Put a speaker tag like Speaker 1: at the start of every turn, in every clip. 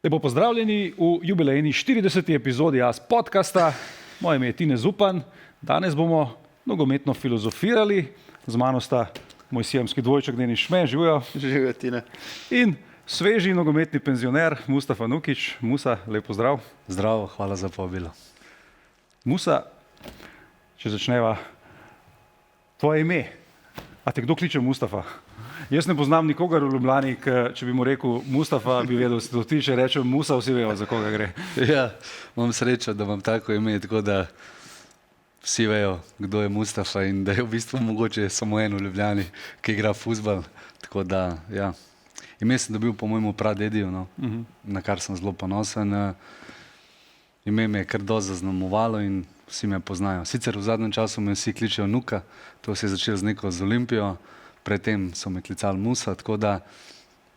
Speaker 1: Lepo pozdravljeni v jubilejni 40. epizodi AS podcasta. Moje ime je Tine Zupan. Danes bomo nogometno filozofirali. Z mano sta moj sijamski dvojček Denis Šme, živijo.
Speaker 2: Živijo, Tine.
Speaker 1: In sveži nogometni penzioner Mustafa Nukić. Musa, lep pozdrav.
Speaker 3: Zdravo, hvala za povabilo.
Speaker 1: Musa, če začneva, tvoje ime. A te kdo kliče Mustafa? Jaz ne poznam nikogar v Ljubljani, če bi mu rekel Mustafa, bi vedel, se to ti, če rečem Musa, vsi vejo, za koga gre.
Speaker 3: Ja, imam srečo, da imam tako ime, tako da vsi vejo, kdo je Mustafa in da je v bistvu mogoče samo en v Ljubljani, ki igra fuzbal. Tako da, ja. Ime sem dobil po mojemu pradediju, no, na kar sem zelo ponosen. Ime me je kar dosti zaznamovalo in vsi me poznajo. Sicer v zadnjem času me vsi kličejo Nuka, to se je začelo z neko z Olimpijo. Predtem so me klicali Musa, tako da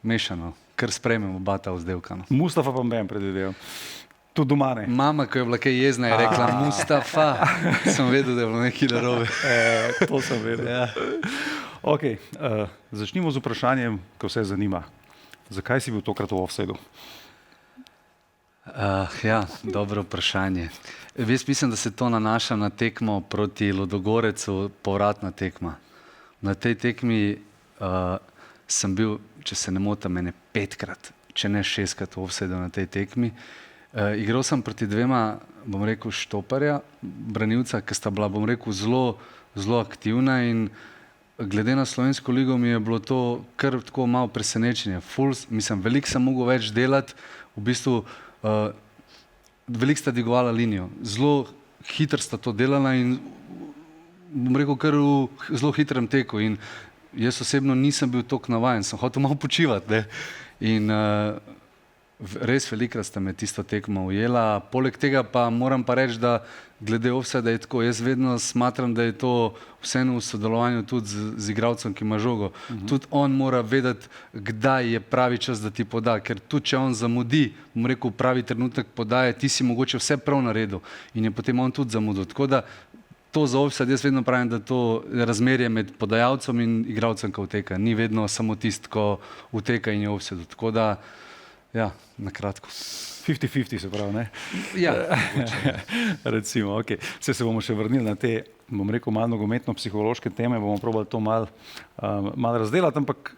Speaker 3: mešano, kar sprejmem oba ta vzdevka. No.
Speaker 1: Mustafa pa me predvideval. Tudi doma ne.
Speaker 3: Mama, ko je bila kaj jezna, je rekla Mustafa. Sem vedel, da je bilo nekaj narobe.
Speaker 1: To sem vedel.
Speaker 3: Ja.
Speaker 1: Ok, začnimo z vprašanjem, ko vse zanima. Zakaj si bil tokrat v offsajdu?
Speaker 3: Ja, dobro vprašanje. Jaz mislim, da se to nanaša na tekmo proti Ludogorecu, povratna tekma. Na tej tekmi sem bil, če se ne motim, 5krat, če ne 6krat v offsajdu na tej tekmi. Igral sem proti dvema, bom rekel, štoparja, branilca, ki sta bila, bom rekel, zelo aktivna in glede na slovensko ligo mi je bilo to kar tako malo presenečenje. Veliko sem mogel več delati, v bistvu veliko sta dvigovala linijo. Zelo hitro sta to delala in bom rekel, kar v zelo hitrem teku in jaz osebno nisem bil toliko navajen, sem hotel malo počivati. Ne? In res velikrat sta me tisto tekmo ujela. Poleg tega pa moram pa reči, da glede offsajda je tako, jaz vedno smatram, da je to vseeno v sodelovanju tudi z igralcem, ki ima žogo. Tudi on mora vedeti, kdaj je pravi čas, da ti poda, ker tudi če on zamudi, bom rekel, pravi trenutek podaje, ti si mogoče vse prav naredil in je potem on tudi zamudil. Tako da to za offside, jaz vedno pravim, da to razmerje med podajalcem in igralcem, ko uteka. Ni vedno samo tisto, ko uteka in je offside. Tako da, ja, na kratko.
Speaker 1: 50-50 se pravi, ne?
Speaker 3: Ja.
Speaker 1: Recimo, ok. Se bomo še vrnili na te, bom rekel, malo nogometno-psihološke teme, bomo probali to malo razdelati, ampak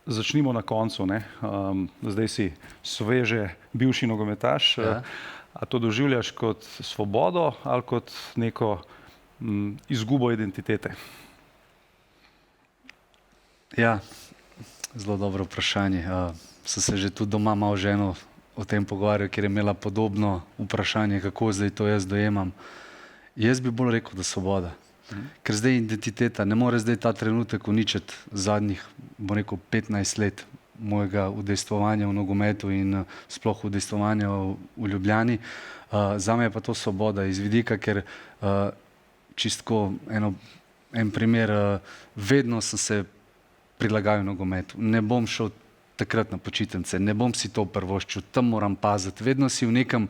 Speaker 1: začnimo na koncu, ne? Zdaj si sveže bivši nogometaš.
Speaker 3: Ja.
Speaker 1: A to doživljaš kot svobodo ali kot neko izgubo identitete?
Speaker 3: Ja, zelo dobro vprašanje. Sem se že tudi doma malo ženo o tem pogovarjal, ker je imela podobno vprašanje, kako zdaj to jaz dojemam. Jaz bi bolj rekel, da svoboda. Ker zdaj identiteta ne more zdaj ta trenutek uničiti zadnjih, bom rekel, 15 let mojega udejstvovanja v nogometu in sploh udejstvovanja v Ljubljani. Zame je pa to svoboda iz vidika, ker čistko en primer, vedno sem se prilagajal nogometu. Ne bom šel takrat na počitnice, ne bom si to prvoščil, tam moram paziti. Vedno si v nekem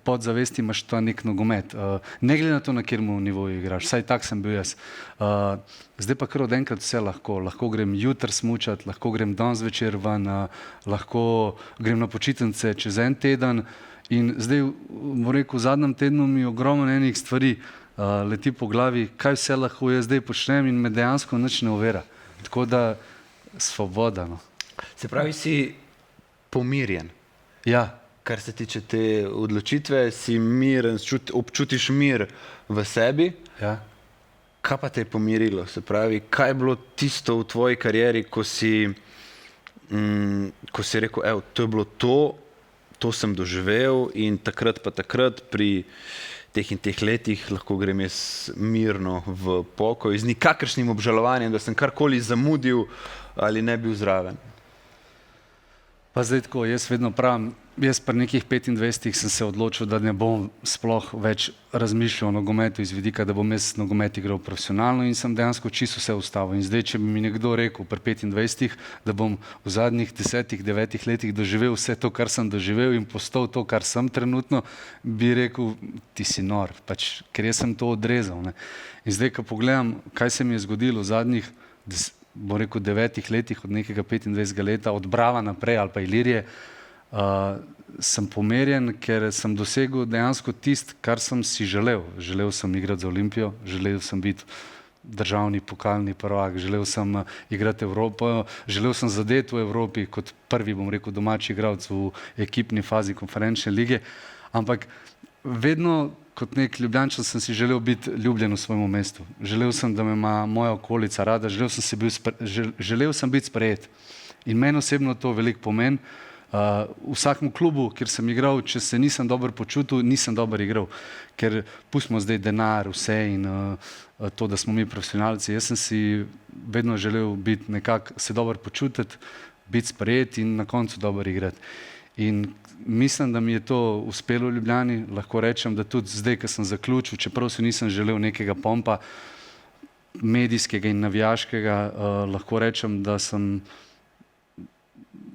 Speaker 3: podzavesti imaš ta nek nogomet. Ne glede na to, na kjer nivoju igraš. Vsaj tak sem bil jaz. Zdaj pa kar od enkrat vse lahko. Lahko grem jutri smučati, lahko grem danes zvečer ven, lahko grem na počitnice čez en teden. In zdaj, bom rekel, v zadnjem tednu mi ogromno enih stvari leti po glavi, kaj vse lahko jaz zdaj počnem in me dejansko nič ne ovira. Tako da svoboda. No.
Speaker 2: Se pravi, si pomirjen.
Speaker 3: Ja.
Speaker 2: Kar se tiče te odločitve, si miren, občutiš mir v sebi.
Speaker 3: Ja.
Speaker 2: Kaj pa te je pomirilo? Se pravi, kaj je bilo tisto v tvoji karieri, ko si rekel, evo, to je bilo to sem doživel in takrat pa takrat pri teh in teh letih lahko grem jaz mirno v pokoj z nikakršnim obžalovanjem, da sem karkoli zamudil ali ne bil zraven.
Speaker 3: Pa zdaj tako, jaz vedno pravim, jaz pri nekih 25 sem se odločil, da ne bom sploh več razmišljal o nogometu iz vidika, da bom jaz nogomet igral profesionalno in sem dejansko čisto vse ustavil. In zdaj, če bi mi nekdo rekel pri 25, da bom v zadnjih 10-9 letih doživel vse to, kar sem doživel in postal to, kar sem trenutno, bi rekel, ti si nor, pač, ker jaz sem to odrezal. Ne. In zdaj, ko pogledam, kaj se mi je zgodilo v zadnjih bom rekel, 9 letih, od nekega 25 leta, od Brava naprej ali pa Ilirije, sem pomerjen, ker sem dosegel dejansko tisto, kar sem si želel. Želel sem igrati za Olimpijo, želel sem biti državni pokalni prvak, želel sem igrati Evropo, želel sem zadeti v Evropi kot prvi, bom rekel, domači igralec v ekipni fazi konferenčne lige, ampak vedno kot nek Ljubljančan sem si želel biti ljubljen v svojem mestu. Želel sem, da me ima moja okolica rada, želel sem biti sprejet. In meni osebno to veliko pomeni. V vsakem klubu, kjer sem igral, če se nisem dobro počutil, nisem dobro igral. Ker pustimo zdaj denar, vse in to, da smo mi profesionalci. Jaz sem si vedno želel biti nekako, se dobro počutiti, biti sprejet in na koncu dobro igrati. In mislim, da mi je to uspelo v Ljubljani. Lahko rečem, da tudi zdaj, ko sem zaključil, čeprav si nisem želel nekega pompa medijskega in navijaškega, lahko rečem, da sem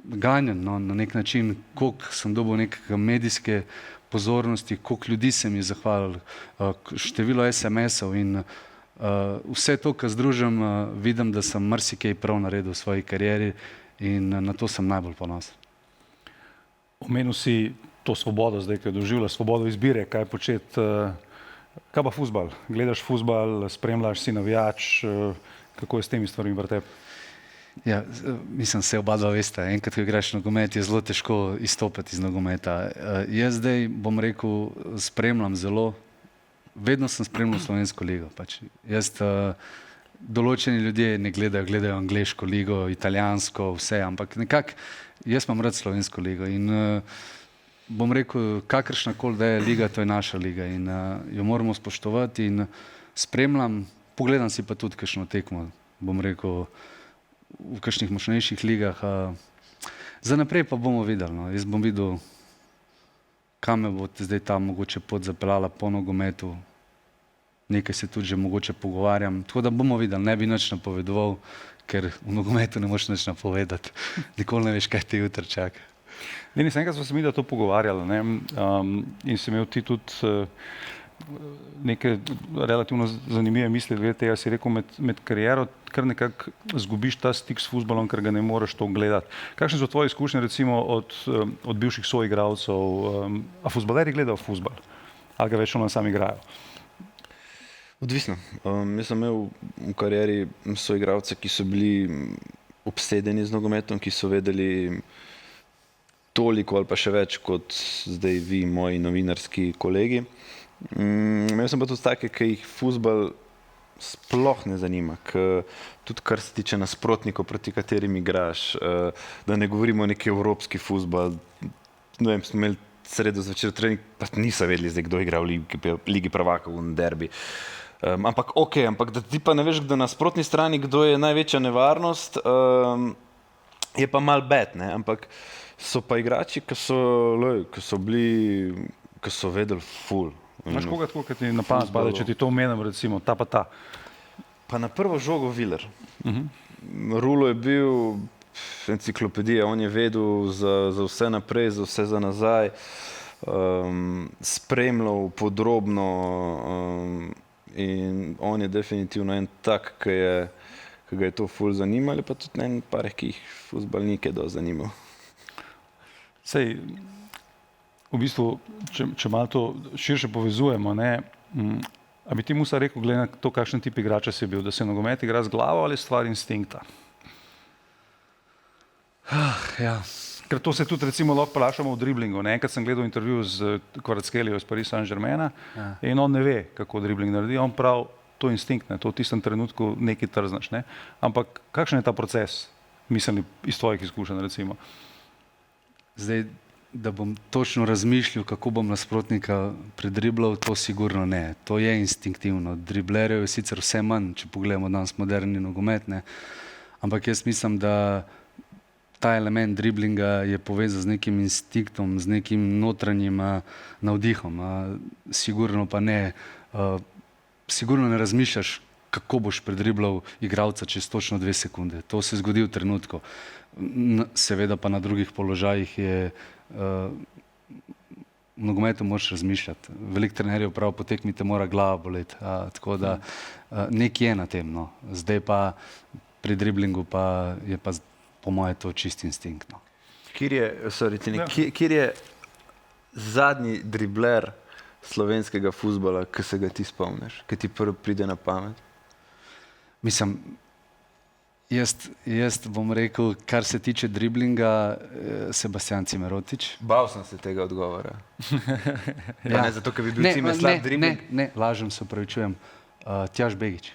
Speaker 3: ganjen, no, na nek način, koliko sem dobil nekega medijske pozornosti, koliko ljudi se mi je zahvalilo, število SMS-ov in vse to, kar združim, vidim, da sem marsikaj prav naredil v svoji karieri in na to sem najbolj ponosen.
Speaker 1: Omenil si to svobodo zdaj, ki jo doživljaš, svobodo izbire, kaj početi. Kaj pa fuzbal? Gledaš fuzbal, spremljaš, si navijač, kako je s temi stvarmi pri tebi?
Speaker 3: Ja, mislim, se oba dva veste, enkrat, ko igraš nogomet, je zelo težko izstopiti iz nogometa. Jaz zdaj, bom rekel, spremljam zelo, vedno sem spremljal slovensko ligo. Pač jaz, določeni ljudje ne gledajo angleško ligo, italijansko, vse, ampak nekako jaz imam rad slovensko ligo in bom rekel, kakršnakoli da je liga, to je naša liga in jo moramo spoštovati in spremljam, pogledam si pa tudi kakšno tekmo, bom rekel, v kakšnih močnejših ligah. Za naprej pa bomo videli. No. Jaz bom videl, kam me bo zdaj ta mogoče pot zapeljala po nogometu. Nekaj se tudi že mogoče pogovarjam. Tako da bomo videli, ne bi nič napovedoval, ker v nogometu ne moreš nič napovedati. Nikoli ne veš, kaj te jutri čaka.
Speaker 1: Denis, enkrat smo se mi da to pogovarjali, ne? In si imel ti tudi neke relativno zanimive misli glede tega, si rekel, med kariero kar nekako zgubiš ta stik s fuzbalom, ker ga ne moreš to gledati. Kakšne so tvoje izkušnje recimo od bivših soigralcev? A fuzbaleri gledajo fuzbal? Ali ga več ono sami igrajo?
Speaker 2: Odvisno. Jaz sem imel v karieri soigralce, ki so bili obsedeni z nogometom, ki so vedeli toliko ali pa še več kot zdaj vi, moji novinarski kolegi. Imel sem pa tudi take, ki jih fuzbal sploh ne zanima, tudi kar se tiče nasprotnikov, proti katerim igraš, da ne govorimo o neki evropski fuzbal. Ne vem, smo imeli sredo zvečer trening, pa niso vedeli zdaj, kdo igra v Ligi prvakov v derbi. Ampak ampak da ti pa ne veš, da na nasprotni strani, kdo je največja nevarnost, je pa mal bad, ne? Ampak so pa igrači, ki so vedeli ful.
Speaker 1: Imaš koga tako, ki ti na pamet pade, če ti to omenim, recimo, ta pa ta?
Speaker 2: Pa na prvo žogo Viler. Rulo je bil enciklopedija, on je vedel za vse naprej, za vse za nazaj, spremljal podrobno in on je definitivno en tak, ki ga je to ful zanimalo, pa tudi en par, ki jih fuzbalnike dosti zanimal.
Speaker 1: Sej, v bistvu, če malo to širše povezujemo, ne, a bi ti Musa rekel, glede na to, kakšen tip igrača si bil, da se nogomet igra z glavo ali stvar instinkta?
Speaker 3: Ja.
Speaker 1: Ker to se tudi recimo lahko vprašamo v driblingu. Enkrat sem gledal intervju z Kvaratskhelia iz Paris Saint-Germaina in on ne ve, kako dribling naredi. On pravi, to je instinkt, ne, to v tistem trenutku nekaj trznaš. Ne. Ampak kakšen je ta proces, mislim, iz tvojih izkušenj recimo?
Speaker 3: Zdaj, da bom točno razmišljal, kako bom nasprotnika predriblal, to sigurno ne. To je instinktivno. Driblerjev je sicer vse manj, če pogledamo danes moderni nogomet, ne. Ampak jaz mislim, da ta element driblinga je povezan z nekim instinktom, z nekim notranjim navdihom. Sigurno pa ne. Sigurno ne razmišljaš, kako boš predriblal igralca čez točno 2 sekunde. To se zgodi v trenutku. Seveda pa na drugih položajih je v nogometu moraš razmišljati. Veliko trenerjev prav po tekmi te mora glava boleti. Tako da nekaj je na tem. No. Zdaj pa pri driblingu pa je pa po moje to čist instinktno.
Speaker 2: Kjer je zadnji dribler slovenskega fuzbala, ki se ga ti spomniš, ki ti prvi pride na pamet?
Speaker 3: Mislim, jaz bom rekel, kar se tiče driblinga, Sebastian Cimerotič.
Speaker 2: Bal sem se tega odgovora.
Speaker 3: Ja.
Speaker 2: Ne zato, ker bi bil Cime slab dribling?
Speaker 3: Ne, lažem se, opravičujem. Tjaž Begić.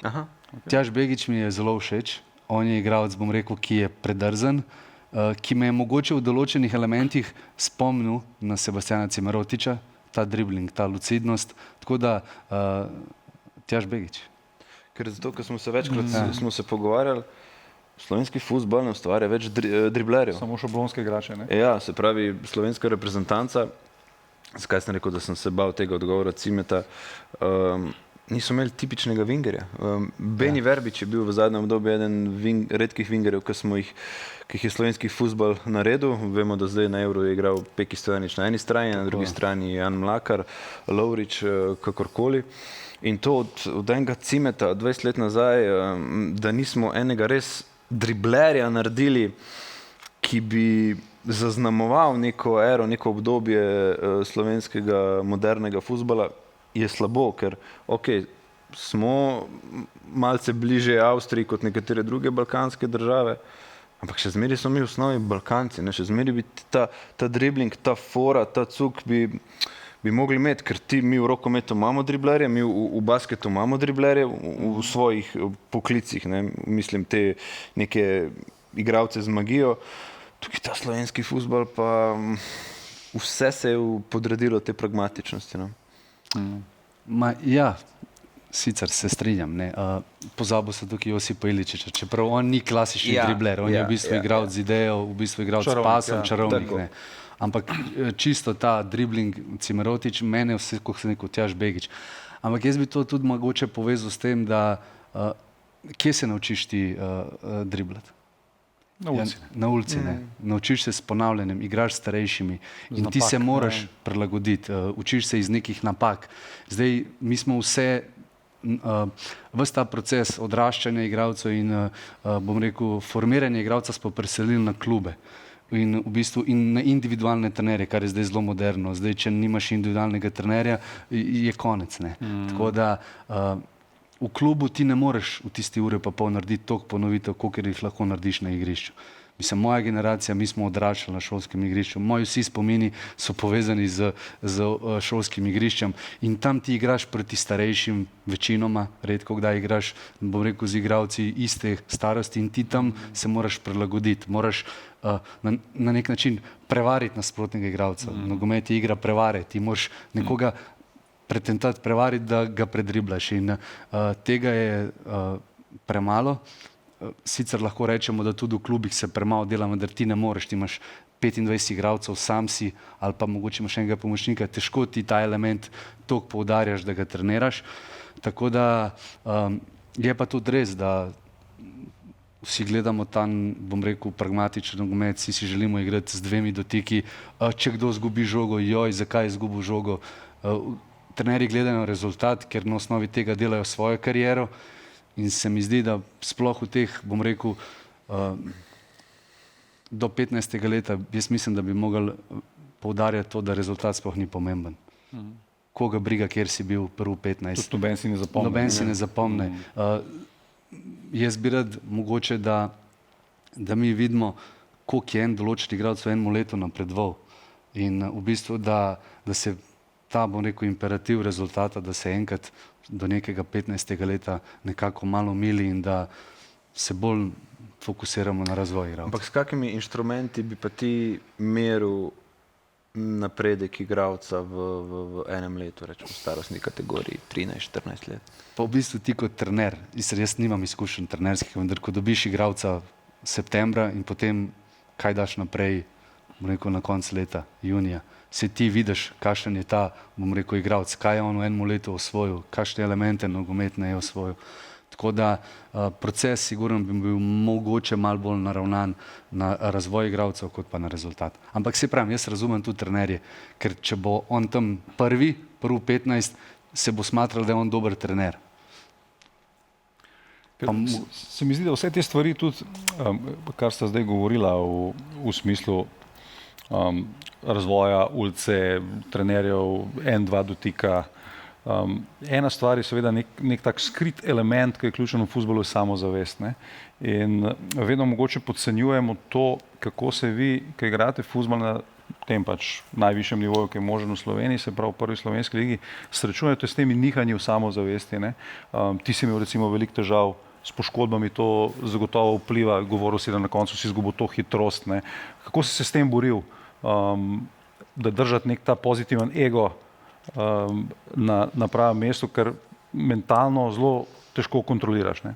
Speaker 2: Aha.
Speaker 3: Tjaž Begić mi je zelo všeč. On je igralec, bom rekel, ki je predrzen, ki me je mogoče v določenih elementih spomnil na Sebastiana Cimerotiča, ta dribling, ta lucidnost. Tako da Tjaž Begić.
Speaker 2: Ker zato, ker smo se večkrat smo se pogovarjali, slovenski fuzbal ne ustvarja več driblerjev.
Speaker 1: Samo šablonske igrače, ne?
Speaker 2: Ja, se pravi, slovenska reprezentanca, zakaj sem rekel, da sem se bal tega odgovora Cimeta, niso imeli tipičnega vingerja. Beni Verbič je bil v zadnjem obdobju eden redkih vingerjev, ki jih je slovenski fuzbal naredil. Vemo, da zdaj na Euro je igral Peki Stojanič na eni strani, na drugi strani Jan Mlakar, Lovrič, kakorkoli. In to od enega Cimeta 20 let nazaj, da nismo enega res driblerja naredili, ki bi zaznamoval neko ero, neko obdobje slovenskega modernega fuzbala, je slabo, ker smo malce bliže Avstriji kot nekatere druge balkanske države, ampak še zmeraj smo mi v osnovi Balkanci, ne? Še zmeraj bi ta dribling, ta fora, ta cuk bi mogli imeti, ker mi v rokometu imamo driblerje, mi v basketu imamo driblerje v svojih poklicih, ne? Mislim, te neke igralce z magijo. Tukaj ta slovenski fuzbal pa vse se je podredilo te pragmatičnosti. No?
Speaker 3: Ja, sicer se strinjam. Pozabil sem tukaj Josipa Iličiča, čeprav on ni klasični dribler, on je v bistvu igral z idejo, v bistvu igral s pasom, čarovnik. Ampak čisto ta dribling Cimerotič, mene vse, kot sem rekel, Tjaž Begić. Ampak jaz bi to tudi mogoče povezal s tem, da kje se naučiš ti driblati?
Speaker 1: Na ulici.
Speaker 3: Na ulici, ne. Naučiš se s ponavljanjem, igraš s starejšimi in ti se moraš prilagoditi, učiš se iz nekih napak. Zdaj, mi smo ves ta proces odraščanja igralcev in, bom rekel, formiranja igralca smo preselili na klube. In v bistvu in na individualne trenerje, kar je zdaj zelo moderno. Zdaj, če nimaš individualnega trenerja, je konec. Tako da v klubu ti ne moreš v tisti uri pa pol narediti toliko ponovitev, kolikor jih lahko narediš na igrišču. Mislim, moja generacija, mi smo odraščali na šolskem igrišču. Moji vsi spomini so povezani z šolskim igriščem in tam ti igraš proti starejšim večinoma, redko kdaj igraš, bom rekel, z igralci iste starosti in ti tam se moraš prilagoditi, moraš na nek način prevariti nasprotnega igralca. Nogomet je igra prevare, ti moraš nekoga pretentati prevariti, da ga predriblaš in tega je premalo. Sicer lahko rečemo, da tudi v klubih se premalo dela, vendar ti ne moreš, ti imaš 25 igralcev, sam si ali pa mogoče imaš enega pomočnika, težko ti ta element toliko poudarjaš, da ga treniraš. Tako da je pa tudi res, da vsi gledamo tam, bom rekel, pragmatičen nogomet, vsi si želimo igrati z 2 dotiki, če kdo izgubi žogo, joj, zakaj je izgubil žogo. Trenerji gledajo rezultat, ker na osnovi tega delajo svojo kariero in se mi zdi, da sploh v teh, bom rekel, do 15. leta, jaz mislim, da bi mogli poudarjati to, da rezultat sploh ni pomemben. Koga briga, kjer si bil prvi 15.
Speaker 1: Tudi noben si ne zapomne.
Speaker 3: Noben si ne zapomne. Jaz bi rad mogoče, da mi vidimo, koliko je en določen igralec v enem letu napredoval. In v bistvu, da se ta, bom rekel, imperativ rezultata, da se enkrat do nekega 15. leta nekako malo umili in da se bolj fokusiramo na razvoj igralcev.
Speaker 2: Ampak s kakimi inštrumenti bi pa ti meril napredek igralca v enem letu, rečemo v starostni kategoriji, 13-14 let?
Speaker 3: Pa v bistvu ti kot trener, jaz nimam izkušenj trenerskih, vendar ko dobiš igralca septembra in potem kaj daš naprej, bom rekel, na koncu leta, junija, se ti vidiš, kakšen je ta, bom rekel, igralec, kaj je on v enem letu osvojil, kakšne elemente nogometne je osvojil. Tako da proces sigurno bi bil mogoče malo bolj naravnan na razvoj igralcev, kot pa na rezultat. Ampak se pravim, jaz razumem tudi trenerje, ker če bo on tam prvi 15, se bo smatral, da je on dober trener.
Speaker 1: Se mi zdi, da vse te stvari tudi, kar sta zdaj govorila v smislu razvoja ulice, trenerjev, en, dva dotika. Ena stvar je seveda nek tak skrit element, ki je ključen v fuzbolu, je samozavest. Ne? In vedno mogoče podcenjujemo to, kako se vi, ki igrate fuzbol na tem pač najvišjem nivoju, ki je možen v Sloveniji, se pravi v prvi slovenski ligi, srečujete s temi nihanji v samozavesti. Ne? Ti si imel recimo veliko težav s poškodbami, to zagotovo vpliva, govoril si, da na koncu si izgubil to hitrost. Ne? Kako si se s tem boril, da držati nek ta pozitiven ego na pravem mestu, ker mentalno zelo težko kontroliraš. Ne?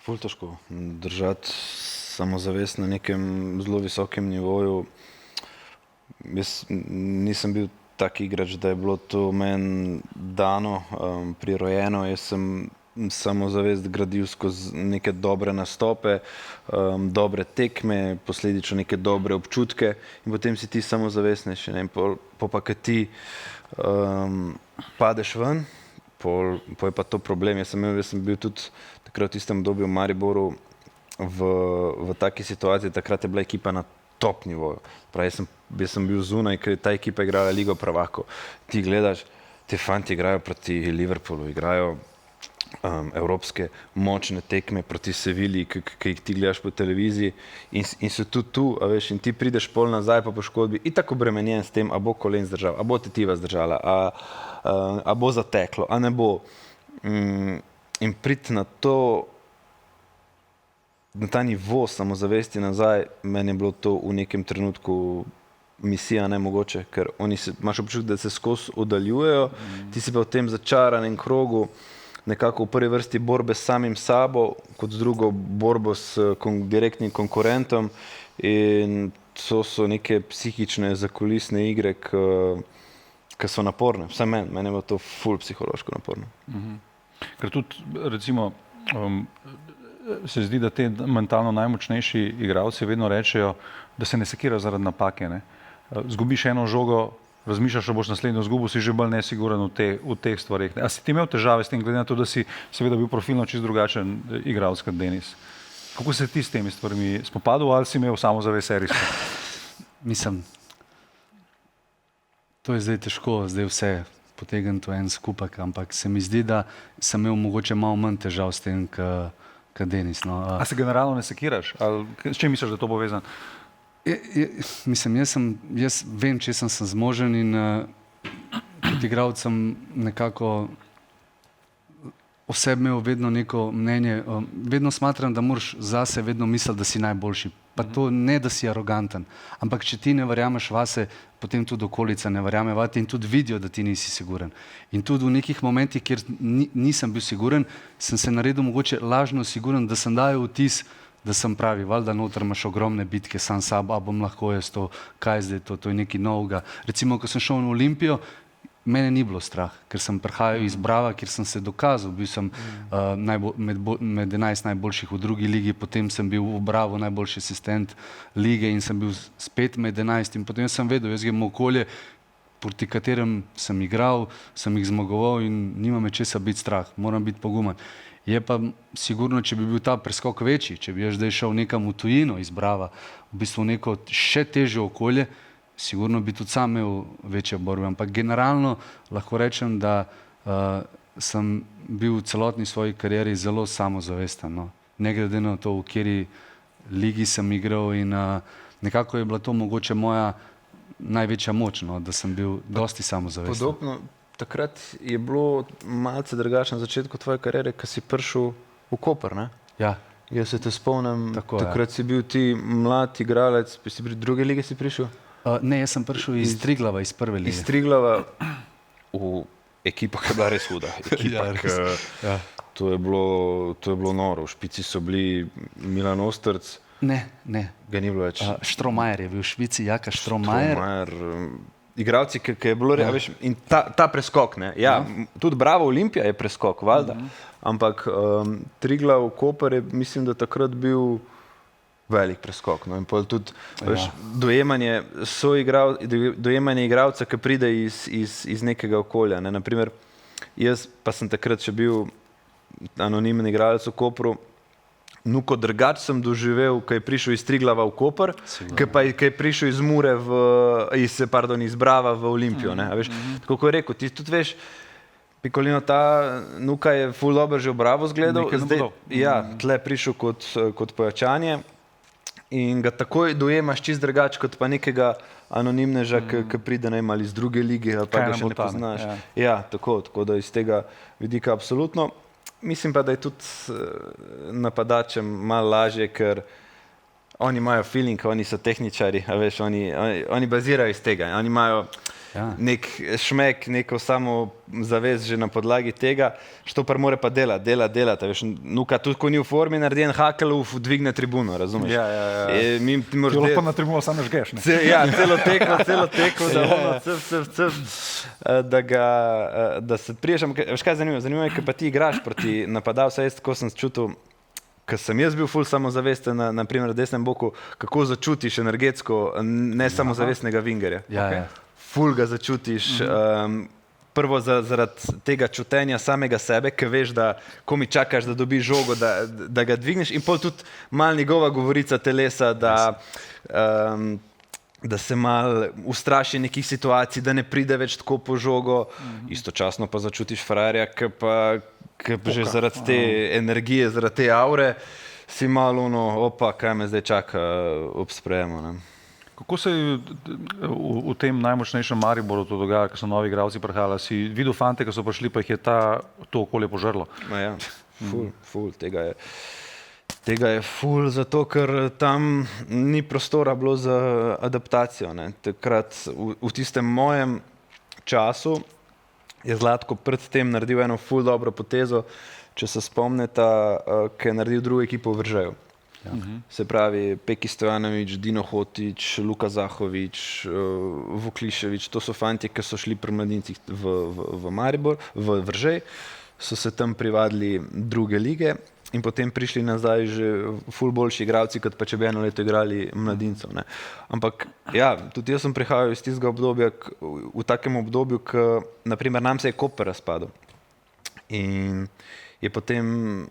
Speaker 2: Ful težko držati samozavest na nekem zelo visokem nivoju. Jaz nisem bil tak igrač, da je bilo to meni dano, prirojeno. Jaz sem samozavest gradil skozi neke dobre nastope, dobre tekme, posledično neke dobre občutke in potem si ti samozavestnejši. Po pa, kad ti padeš ven, pol je pa to problem. Jaz sem bil tudi takrat v tistem obdobju v Mariboru v taki situaciji, takrat je bila ekipa na top nivoju. Pravi, jaz sem bil zunaj, ker je ta ekipa igrala Ligo prvakov. Ti gledaš, ti fanti igrajo proti Liverpoolu, igrajo evropske močne tekme proti Sevilji, ki jih ti gledaš po televiziji in so tudi tu, a veš, in ti prideš pol nazaj po poškodbi in tako obremenjen s tem, a bo kolen zdržal, a bo tetiva zdržala, a bo zateklo, a ne bo. In priti na to, na ta nivo samozavesti nazaj, meni je bilo to v nekem trenutku misija nemogoče, ker imaš občutek, da se skozi oddaljujejo, ti si pa v tem začaranem krogu, nekako v prvi vrsti borbe s samim sabo, kot drugo borbo s direktnim konkurentom in to so neke psihične zakulisne igre, ki so naporne. Vsaj meni je bilo to ful psihološko naporno.
Speaker 1: Ker tudi recimo se zdi, da te mentalno najmočnejši igralci vedno rečejo, da se ne sekirajo zaradi napake. Ne? Zgubiš eno žogo, razmišljaš, da boš naslednjo zgubil, si že bolj nesiguren v teh stvareh. A si ti imel težave s tem, glede na to, da si seveda bil profilno čisto drugačen igralec kot Denis? Kako se ti s temi stvarmi spopadal ali si imel samozavest serijsko?
Speaker 3: Mislim, to je zdaj težko, zdaj vse potegniti v en skupek, ampak se mi zdi, da sem imel mogoče malo manj težav s tem, kot Denis. No.
Speaker 1: A se generalno ne sekiraš? Ali s čim misliš, da je to povezano?
Speaker 3: Mislim, jaz vem, če sem zmožen in kot igralec sem nekako osebno imel vedno neko mnenje. Vedno smatram, da moraš zase vedno misliti, da si najboljši. Pa to ne, da si aroganten, ampak če ti ne verjameš vase, potem tudi okolica ne verjame vate in tudi vidijo, da ti nisi siguren. In tudi v nekih momentih, kjer nisem bil siguren, sem se naredil mogoče lažno siguren, da sem dajal vtis, da sem pravi, valjda noter imaš ogromne bitke sam sabo, a bom lahko jaz to, kaj zdaj to je nekaj novega. Recimo, ko sem šel na Olimpijo, mene ni bilo strah, ker sem prihajal iz Brava, kjer sem se dokazal, bil sem med 11 najboljših v drugi ligi, potem sem bil v Bravo najboljši asistent lige in sem bil spet med 11 in potem sem vedel, jaz grem v okolje, proti katerem sem igral, sem jih zmagoval in nima me česa biti strah, moram biti poguman. Je pa sigurno, če bi bil ta preskok večji, če bi jaz zdaj šel nekam v tujino iz Brava, v bistvu neko še težje okolje, sigurno bi tudi sam imel večje borbe, ampak generalno lahko rečem, da sem bil v celotni svoji karieri zelo samozavesten. No. Ne glede na to, v kateri ligi sem igral in nekako je bila to mogoče moja največja moč, no, da sem bil dosti samozavesten.
Speaker 2: Podobno, takrat je bilo malce drugače na začetku tvoje kariere, ko si prišel v Koper, ne?
Speaker 3: Ja.
Speaker 2: Jaz se te spomnim,
Speaker 3: tako,
Speaker 2: takrat si bil ti mlad igralec, si pri druge lige si prišel?
Speaker 3: Ne, jaz sem prišel iz Triglava, iz prve lige.
Speaker 2: Iz Triglava v ekipo, ki je bila res huda. Ekipa,
Speaker 3: ja.
Speaker 2: To je bilo noro. V špici so bili Milan Ostrc.
Speaker 3: Ne.
Speaker 2: Ga ni bilo več.
Speaker 3: Štromajer je bil v Švici, Jaka Štromajer.
Speaker 2: Igralci, ki je bilo res, in ta preskok, ne. Ja, tudi Bravo Olimpija je preskok, valjda. Ampak Triglav Koper je, mislim, da takrat bil velik preskok. No, in potem tudi dojemanje igralca, ki pride iz nekega okolja. Ne. Naprimer, jaz pa sem takrat še bil anonimen igralec v Kopru. Nuko drugač sem doživel, ko je prišel iz Triglava v Koper, ko je prišel iz Mure iz Brava v Olimpijo. Ne, a veš, tako kot je rekel, ti tudi veš, Pikolino, ta Nuka je ful dobro že v Bravo zgledal, ja, tle prišel kot pojačanje in ga takoj dojemaš čist drugač, kot pa nekega anonimneža, ki pride ali iz druge lige, ali pa ga še ne poznaš. Ja, tako da iz tega vidika absolutno. Mislim pa, da je tudi napadačem malo lažje, ker oni imajo feeling, oni so tehničari, a veš, oni bazirajo iz tega. Oni imajo nek šmek, neko samo zavest že na podlagi tega, Štopar more pa delati. Veš, Nuka tudi, ko ni v formi, naredi en hakel, dvigne tribuno, razumeš?
Speaker 1: Ti lahko na tribuno samo žgeš, ne?
Speaker 2: Ja, celo teko, da se priješ. Veš kaj je zanimivo je, ker pa ti igraš proti napadalcu, jaz tako sem čutil, ker sem jaz bil ful samozavesten na primer desnem boku, kako začutiš energetsko nesamozavestnega vingerja. Ful ga začutiš, prvo zaradi tega čutenja samega sebe, ker veš, da ko mi čakaš, da dobiš žogo, da ga dvigneš in pol tudi mal njegova govorica telesa, da se mal ustraši nekih situacij, da ne pride več tako po žogo, istočasno pa začutiš frajerja, ki pa že zaradi te energije, zaradi te aure, si malo opa, kaj me zdaj čaka ob sprejemu, ne.
Speaker 1: Kako se je v tem najmočnejšem Mariboru to dogaja, ko so novi igralci prihajali? Si videl fante, ki so prišli, pa jih je to okolje požrlo?
Speaker 2: Ja, ful, tega je ful, zato ker tam ni prostora bilo za adaptacijo. Ne. Takrat v tistem mojem času je Zlatko predtem naredil eno ful dobro potezo, če se spomnite, ki je naredil drugo ekipo v Vržeju. Se pravi, Peki Stojanović, Dino Hotić, Luka Zahović, Vuklišević, to so fanti, ki so šli pri mladincih v Maribor, v Vržej, so se tam privadili druge lige in potem prišli nazaj že ful boljši igralci, kot pa če bi eno leto igrali mladincev. Ne. Ampak ja, tudi jaz sem prihajal iz tistega obdobja, v takem obdobju, ko naprimer nam se je Koper razpadel in je potem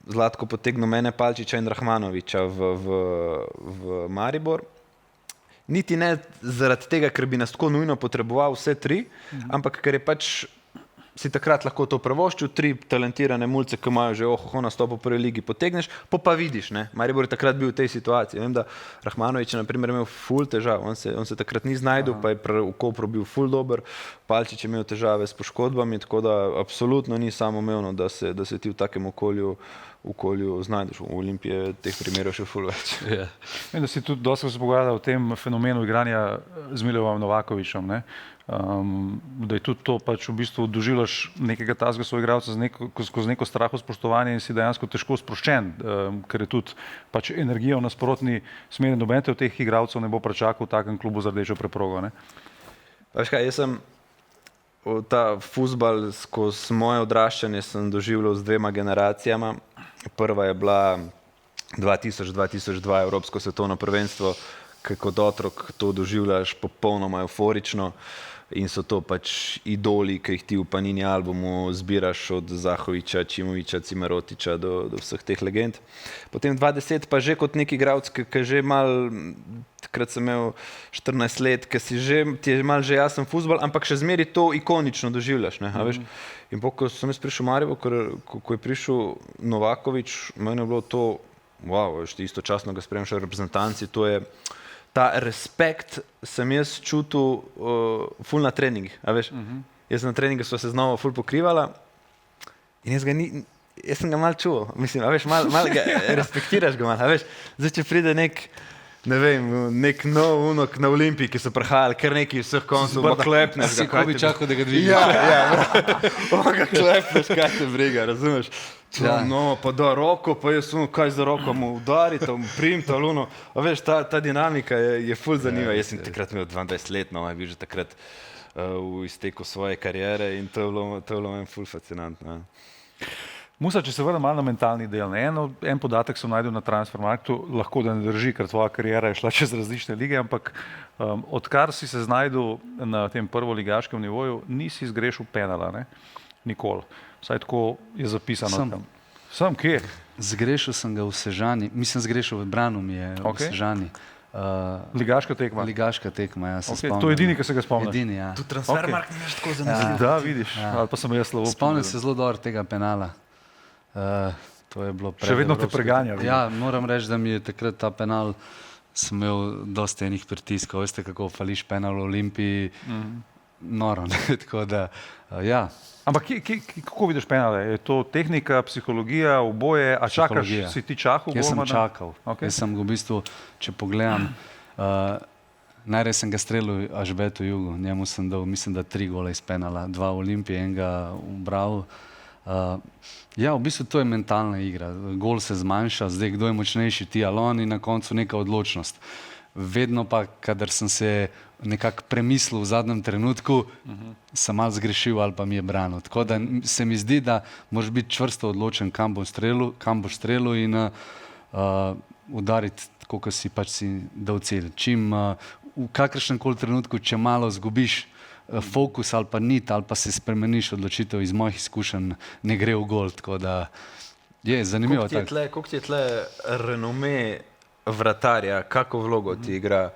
Speaker 2: Zlatko potegnil mene, Palčiča in Rahmanovića v Maribor. Niti ne zaradi tega, ker bi nas tako nujno potreboval vse tri, ampak ker je pač si takrat lahko to privoščil, tri talentirane mulce, ki imajo že nastop v prvi ligi, potegneš, pa vidiš, ne. Maribor je takrat bil v tej situaciji. Vem, da Rahmanović je na primer imel ful težav, on se takrat ni znajdel, pa je v Kopru bil ful dober, Palčič je imel težave s poškodbami, tako da absolutno ni samoumevno, da se ti v takem okolju znajdeš. V Olimpiji je teh primerov še ful več.
Speaker 1: Vem, da si tudi dosti se pogovarjal o tem fenomenu igranja z Milovom Novakovićem, ne? Da je tudi to pač v bistvu doživljaš nekega tazga svojega igralca skozi neko straho spoštovanje in si dejansko težko sproščen, ker je tudi pač energija v nasprotni smeri. Noben te od teh igralcev ne bo pričakal v takem klubu za rdečo preprogo, ne?
Speaker 2: Veš kaj, jaz sem ta fuzbal skozi moje odraščanje sem doživljal z dvema generacijama. Prva je bila 2000-2002 Evropsko svetovno prvenstvo, ki kot otrok to doživljaš popolnoma euforično in so to pač idoli, ki jih ti v Panini albumu zbiraš od Zahovića, Čimovića, Cimarotića do vseh teh legend. Potem 2010 pa že kot nek igralec, ki že mal, takrat sem imel 14 let, ki ti je mal že jasen fuzbal, ampak še zmeri to ikonično doživljaš, ne, a veš. In ko sem jaz prišel v Maribor, ko je prišel Novaković, meni je bilo to, wow, istočasno ga spremljam še reprezentanci, to je ta respekt sem jaz čutil ful na treningih, a veš. Jaz na treningu sva se znova ful pokrivala in jaz sem ga mal čuval, mislim, a veš, mal ga respektiraš ga mal, a veš. Zdaj, če pride nek nov unok na Olimpiji, ki so prihajali kar neki vseh koncev, pa klepneš ga.
Speaker 3: Si ko bi čakal, da ga dvigne.
Speaker 2: On ga klepneš, kaj te briga, razumeš? No, pa da roko, pa jaz kaj za roko mu udariti, mu primiti, a veš, ta dinamika je ful zanimiva. Jaz sem takrat imel 22 let, no, je bil že takrat v izteku svoje kariere in to je bilo meni ful fascinantno.
Speaker 1: Musa, če se vrnem malo na mentalni del, en podatek sem najdel na Transfermarktu, lahko da ne drži, ker tvoja kariera je šla čez različne lige, ampak odkar si se znajdel na tem prvoligaškem nivoju, nisi zgrešil penala, ne? Nikoli. Saj tako je zapisano
Speaker 3: Sem.
Speaker 1: tam. Sem, kje?
Speaker 3: Zgrešil sem ga v Sežani, mislim, zgrešil v Branu mi je v
Speaker 1: Okej.
Speaker 3: Sežani.
Speaker 1: Ligaška tekma.
Speaker 3: Ligaška tekma, ja, se
Speaker 1: Okay,
Speaker 3: spomnim.
Speaker 1: to je edini, ki se ga spomniš.
Speaker 3: Edini, ja.
Speaker 2: Tu transfermarkt ni več tako zanesljiv.
Speaker 1: Da, vidiš, ali pa sem jaz slabo.
Speaker 3: Spomnim se zelo dobro tega penala. To je bilo
Speaker 1: Še vedno te
Speaker 3: predevropsko.
Speaker 1: preganja.
Speaker 3: Ja, moram reči, da mi je takrat ta penal, sem imel dosta enih pritiskov. Veste, kako fališ penal v Olimpiji, noro. Ne? Tako da, ja,
Speaker 1: Ampak kako vidiš penale? Je to tehnika, psihologija, oboje, a čakaš,
Speaker 3: Psihologija.
Speaker 1: si ti čakal?
Speaker 3: jaz sem
Speaker 1: golmana?
Speaker 3: čakal.
Speaker 1: Okej.
Speaker 3: Jaz sem ga v bistvu, če pogledam, najrej sem ga streljal Ažbetu Jugu, njemu sem dal, mislim, da 3 gole iz penala, 2 v Olimpiji, enega v Bravu. Ja, v bistvu to je mentalna igra. Gol se zmanjša, zdaj kdo je močnejši, ti ali on, in na koncu neka odločnost. Vedno pa, kadar sem se nekako premislil v zadnjem trenutku, sem malo zgrešil ali pa mi je branil. Tako da se mi zdi, da moraš biti čvrsto odločen, kam boš strelil in udariti, tako kot si pač si dal cilj. V kakršnem koli trenutku, če malo zgubiš fokus ali pa nit, ali pa se spremeniš odločitev, iz mojih izkušenj ne gre v gol. Tako da je zanimivo.
Speaker 2: Koliko ti je tle renome vratarja, kako vlogo ti igra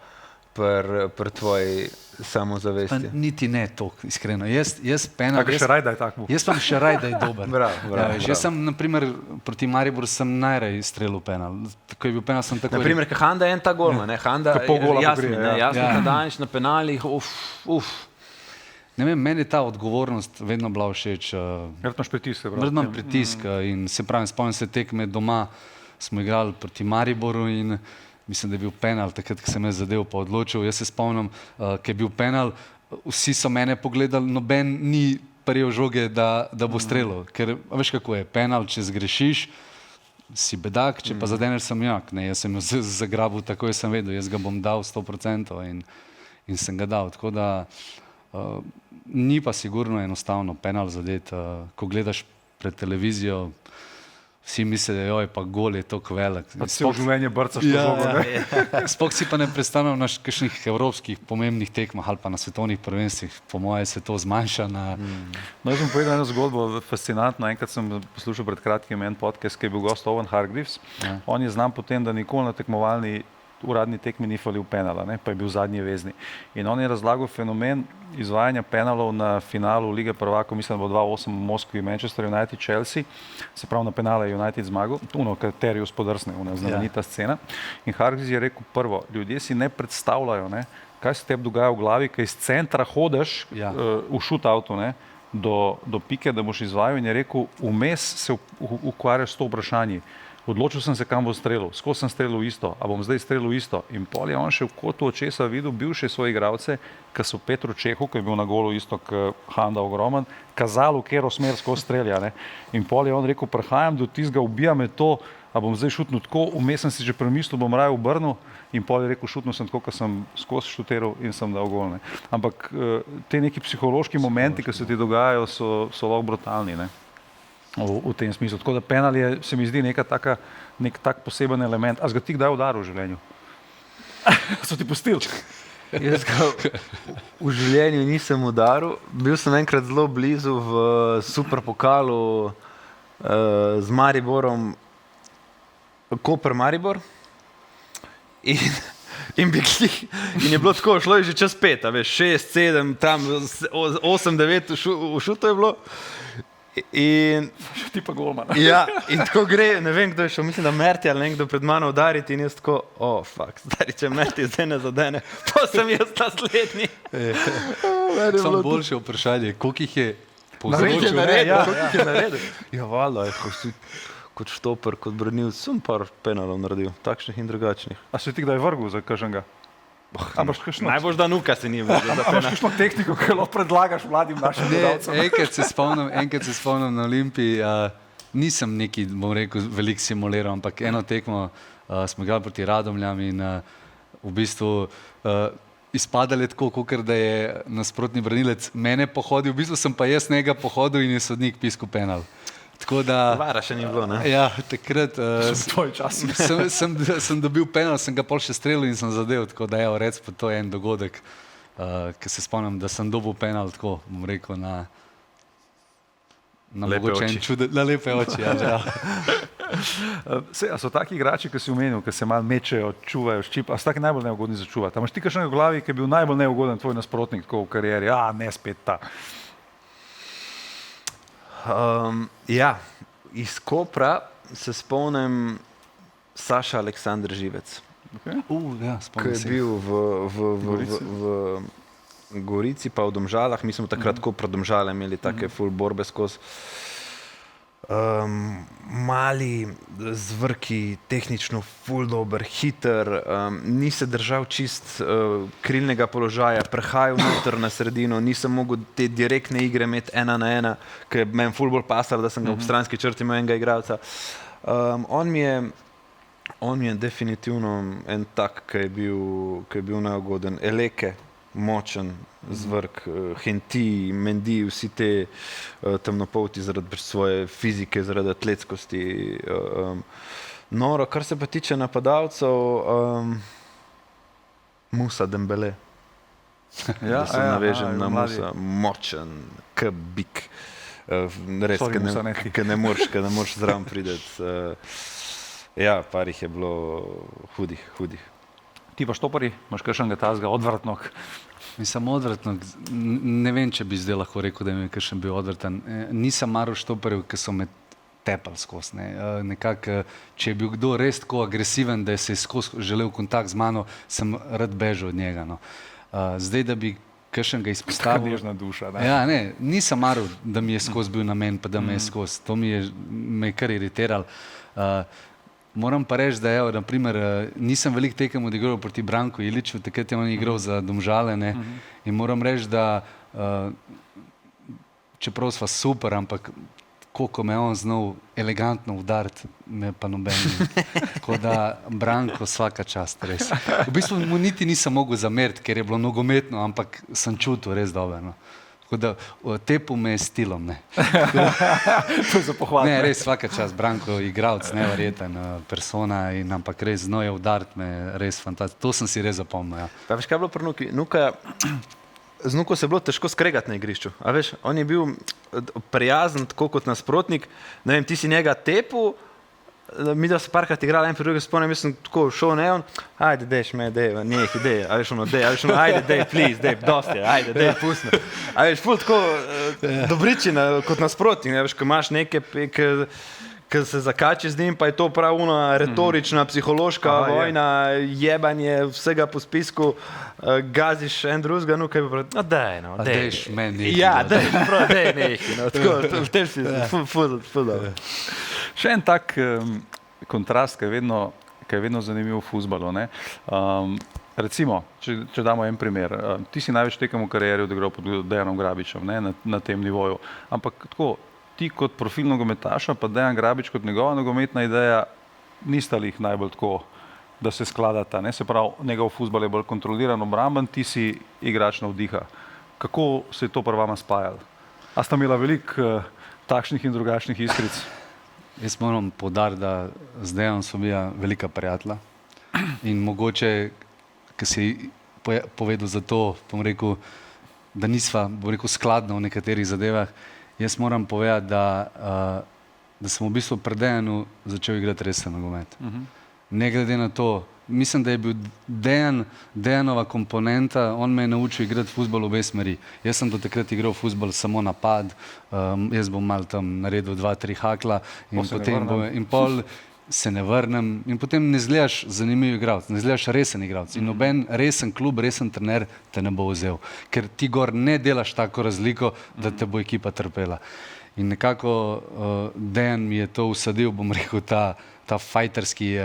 Speaker 2: pri tvoji
Speaker 3: Pa
Speaker 2: samozavesti?
Speaker 3: niti ne toliko, iskreno. Jaz penal,
Speaker 1: Tako še raj, da je tako.
Speaker 3: jaz pa še raj, da je dober.
Speaker 2: Bravo, bravo,
Speaker 3: Ja, jaz sem, naprimer, proti Mariboru sem najraje streljal penal. Ko je bil penal, sem tako
Speaker 2: Naprimer, ker Handa je en ta golman, ne? Handa,
Speaker 1: Ko pol gola
Speaker 2: Jasmin,
Speaker 1: pokrije,
Speaker 2: ne?
Speaker 1: ja.
Speaker 2: Jasmin,
Speaker 3: Ja.
Speaker 2: Kadanič na penalih,
Speaker 3: Ne vem, meni je ta odgovornost vedno bila všeč.
Speaker 1: Rad imaš pritisk,
Speaker 3: Rad imam pritisk in se pravi, spomnim se tekme doma, smo igrali proti Mariboru in mislim, da je bil penal, takrat, ko sem jaz zadev pa odločil. Jaz se spomnim, ko je bil penal, vsi so mene pogledali, noben ni prijel žoge, da bo streljal. Ker veš, kako je, penal, če zgrešiš, si bedak, če pa zadeneš, sem jak. Ne, jaz sem jo zagrabil, tako sem vedel, jaz ga bom dal 100% in sem ga dal. Tako da ni pa sigurno enostavno penal zadeti. Ko gledaš pred televizijo, vsi mislijo, da je pa gol je tako velik.
Speaker 1: Pa celo življenje brcaš to žogo, ne?
Speaker 3: Sploh si pa ne predstavljam na kakšnih evropskih pomembnih tekmah ali pa na svetovnih prvenstvih. Po moje se to zmanjša na...
Speaker 1: No, jaz bom povedal eno zgodbo, fascinantno. Enkrat sem poslušal pred kratkim en podcast, ki je bil gost Owen Hargreaves.
Speaker 3: Ja.
Speaker 1: On je znan po tem, da nikoli na tekmovalni uradni tekmi ni falil penala, ne? Pa je bil zadnji vezni. In on je razlagal fenomen izvajanja penalov na finalu Lige prvakov, mislim, da bo 2-8 v Moskvi, Manchester United, Chelsea, se pravi na penale je United zmagal, Katerius podrsne, znamenita scena. In Hargreaves je rekel prvo, ljudje si ne predstavljajo, ne, kaj se tebi dogaja v glavi, kaj iz centra hodiš
Speaker 3: Ja.
Speaker 1: v šutautu, ne, do pike, da boš izvajal, in je rekel, vmes se ukvarjaš s to vprašanji. Odločil sem se, kam bom streljal, skozi sem streljal isto, a bom zdaj streljal isto. In pol je on še v kotu očesa videl bivše svoje igralce, ki so Petru Čehu, ki je bil na golu isto kot Handa ogromen, kazalo, v katero smer skozi strelja. Ne. In pol je on rekel, prehajam do tistega, ubija me to, a bom zdaj šutnil tako, vmes sem si že premislil, bom raje obrnil. In pol je rekel, šutnil sem tako, ker sem skozi štuteral in sem dal gol. Ne. Ampak te neki psihološki momenti, ki se ti dogajajo, so lahko brutalni. Ne. V tem smislu. Tako da penal je, se mi zdi, nek tak poseben element. A si ga ti kdaj udaril v življenju? So ti pustili?
Speaker 2: Jaz ga v življenju nisem udaril. Bil sem enkrat zelo blizu v superpokalu z Mariborom, Koper-Maribor. In je bilo tako, šlo je že čez 5, a veš, 6, 7, tam 8, 9 v šutu je bilo. In
Speaker 1: Še ti pa golman.
Speaker 2: ja, in tako gre, ne vem, kdo je šel, mislim, da Merti ali nekdo pred mano udariti in jaz tako, fuck, stari, če Merti zdaj ne zadene, pa sem jaz naslednji.
Speaker 3: Samo boljše vprašanje, koliko jih je
Speaker 2: Naredil,
Speaker 3: povzročil?
Speaker 2: koliko jih je naredil? Ja, valjda, kot štoper, kot branilc, sem par penalov naredil, takšnih in drugačnih.
Speaker 1: A si ti kdaj vrgel za kaženega? Ampak
Speaker 2: Najbolj da nuka se ni vrgel za
Speaker 1: imaš
Speaker 2: penal.
Speaker 1: kakšno tehniko, ki lahko predlagaš mladim našim gledalcem?
Speaker 3: Enkrat se spomnim na Olimpiji, nisem neki, bom rekel, velik simuliral, ampak eno tekmo smo igrali proti Radomljam in v bistvu izpadali tako, kot da je nasprotni branilec mene pohodil, v bistvu sem pa jaz njega pohodil in je sodnik piskal penal. Tako da,
Speaker 2: Vara še ni bilo, ne?
Speaker 3: ja, takrat
Speaker 1: Tvoj čas.
Speaker 3: sem dobil penal, sem ga pol še streljal in sem zadev, tako da evo, recimo, to je en dogodek, ki se spomnim, da sem dobil penal, tako bom rekel, na
Speaker 2: Lepe
Speaker 3: mogoče
Speaker 2: oči.
Speaker 3: en čuden, na lepe oči. Ja, žal.
Speaker 1: A so taki igrači, ki si omenil, ki se malo mečejo, čuvajo ščip, a so taki najbolj neugodni za čuvati? A imaš ti kakšnega v glavi, ki je bil najbolj neugoden tvoj nasprotnik tako v karieri? Ne spet ta.
Speaker 2: Ja, iz Kopra se spomnim Saša Aleksandr Živec,
Speaker 1: Okay.
Speaker 3: Ja,
Speaker 2: ki
Speaker 3: spomnim
Speaker 2: je
Speaker 3: se.
Speaker 2: bil v Gorici pa v Domžalah. Mi smo takrat tako pred Domžale imeli take full borbe skozi. Mali, zvrki, tehnično full dober, hiter, ni se držal čist krilnega položaja, prehajal noter na sredino, nisem mogel te direktne igre imeti 1-1, ker je meni full bolj pasalo, da sem ga ob stranski črti imel enega igralca. On mi je definitivno en tak, ki je bil neugoden. Eleke, močen, zvrk, Henti, Mendy, vsi te temnopolti zaradi svoje fizike, zaradi atletskosti. Noro, kar se pa tiče napadalcev, Musa Dembele. Da se navežem na Musa, močen, k bik. Res,
Speaker 1: Sorry, Musa, ne ti.
Speaker 2: ki ne moreš zraven prideti. Ja, parih je bilo hudih.
Speaker 1: Ti pa štopari, imaš kakšnega tazga odvratnog?
Speaker 3: Mislim, odvratno, ne vem, če bi zdaj lahko rekel, da mi je kakšen bil odvrten. Nisem maral štoparjev, ki so me tepali skozi. Nekako, če je bil kdo res tako agresiven, da je se skozi želel kontakt z mano, sem rad bežal od njega. No. Zdaj, da bi kakšnega izpostavil.
Speaker 1: Nežna duša. Ne?
Speaker 3: Ja, ne, nisem maral, da mi je skozi bil namen, pa da me je skozi. To me je kar iritiral. Moram pa reči, da je, naprimer, nisem veliko tekem odigral proti Branku Iliću, takrat je on igral za Domžale, ne, in moram reči, da čeprav sva super, ampak koliko me je on znal elegantno udariti, me pa noben ni. Tako da Branko vsaka čast, res. V bistvu mu niti nisem mogel zameriti, ker je bilo nogometno, ampak sem čutil res dobro. No. Tako da tepel me je stilom. Ne.
Speaker 1: To je za pohvaliti.
Speaker 3: Ne, res vsaka čast, Branko, igralec, neverjeten persona, in ampak res znoje udariti me, res fantastično. To sem si res zapomnil. Ja.
Speaker 2: Pa veš, kaj je bilo pri Nuki? Z Nuko se je bilo težko skregati na igrišču. A veš, on je bil prijazen, tako kot nasprotnik. Ne vem, ti si njega tepel, mi da se parkrat igrali, en pri drugi spomnim, jaz sem tako šel, ne, on, ajde, dej, šme, dej, njeh, dej, a veš, ajde, dej, please, dej, dosti, ajde, dej, pusti. A veš, ful tako dobričina kot nasprotnik, ne, veš, ko imaš neke, ki se zakači z njim, pa je to prav una retorična, psihološka vojna, jebanje vsega po spisku, gaziš en drugega, no, kaj bi prav, no, dej, no, dej.
Speaker 3: Dejš meni.
Speaker 2: Ja, dej, prav, dej, neki, no, tako, v tem si ful dobro.
Speaker 1: Še en tak kontrast, ki je vedno zanimiv v fuzbalu. Recimo, če damo en primer, ti si največ tekem v karieri odigral pod Dejanom Grabičem, ne, na tem nivoju, ampak tako, ti kot profil nogometaša, pa Dejan Grabič kot njegova nogometna ideja, nista lih najbolj tako, da se skladata. Ne? Se pravi, njegov fuzbal je bolj kontroliran, obramben, ti si igrač navdiha. Kako se je to pri vama spajalo? A sta imela veliko takšnih in drugačnih iskric?
Speaker 3: Jaz moram poudariti, da z Dejanom sva bila velika prijatelja in mogoče, ki si povedal za to, bom rekel, da nisva, bom rekel, skladna v nekaterih zadevah, jaz moram povedati, da sem v bistvu pri Dejanu začel igrati resen nogomet. Ne glede na to, mislim, da je bil Dejanova komponenta, on me je naučil igrati fuzbal v obe smeri. Jaz sem do takrat igral fuzbal samo napad, jaz bom malo tam naredil 2-3 hakla in pol se ne vrnem in potem ne izgledaš zanimiv igralec, ne izgledaš resen igralec in noben resen klub, resen trener te ne bo vzel, ker ti gor ne delaš tako razliko, da te bo ekipa trpela. In nekako Dejan mi je to usadil, bom rekel, ta fajterski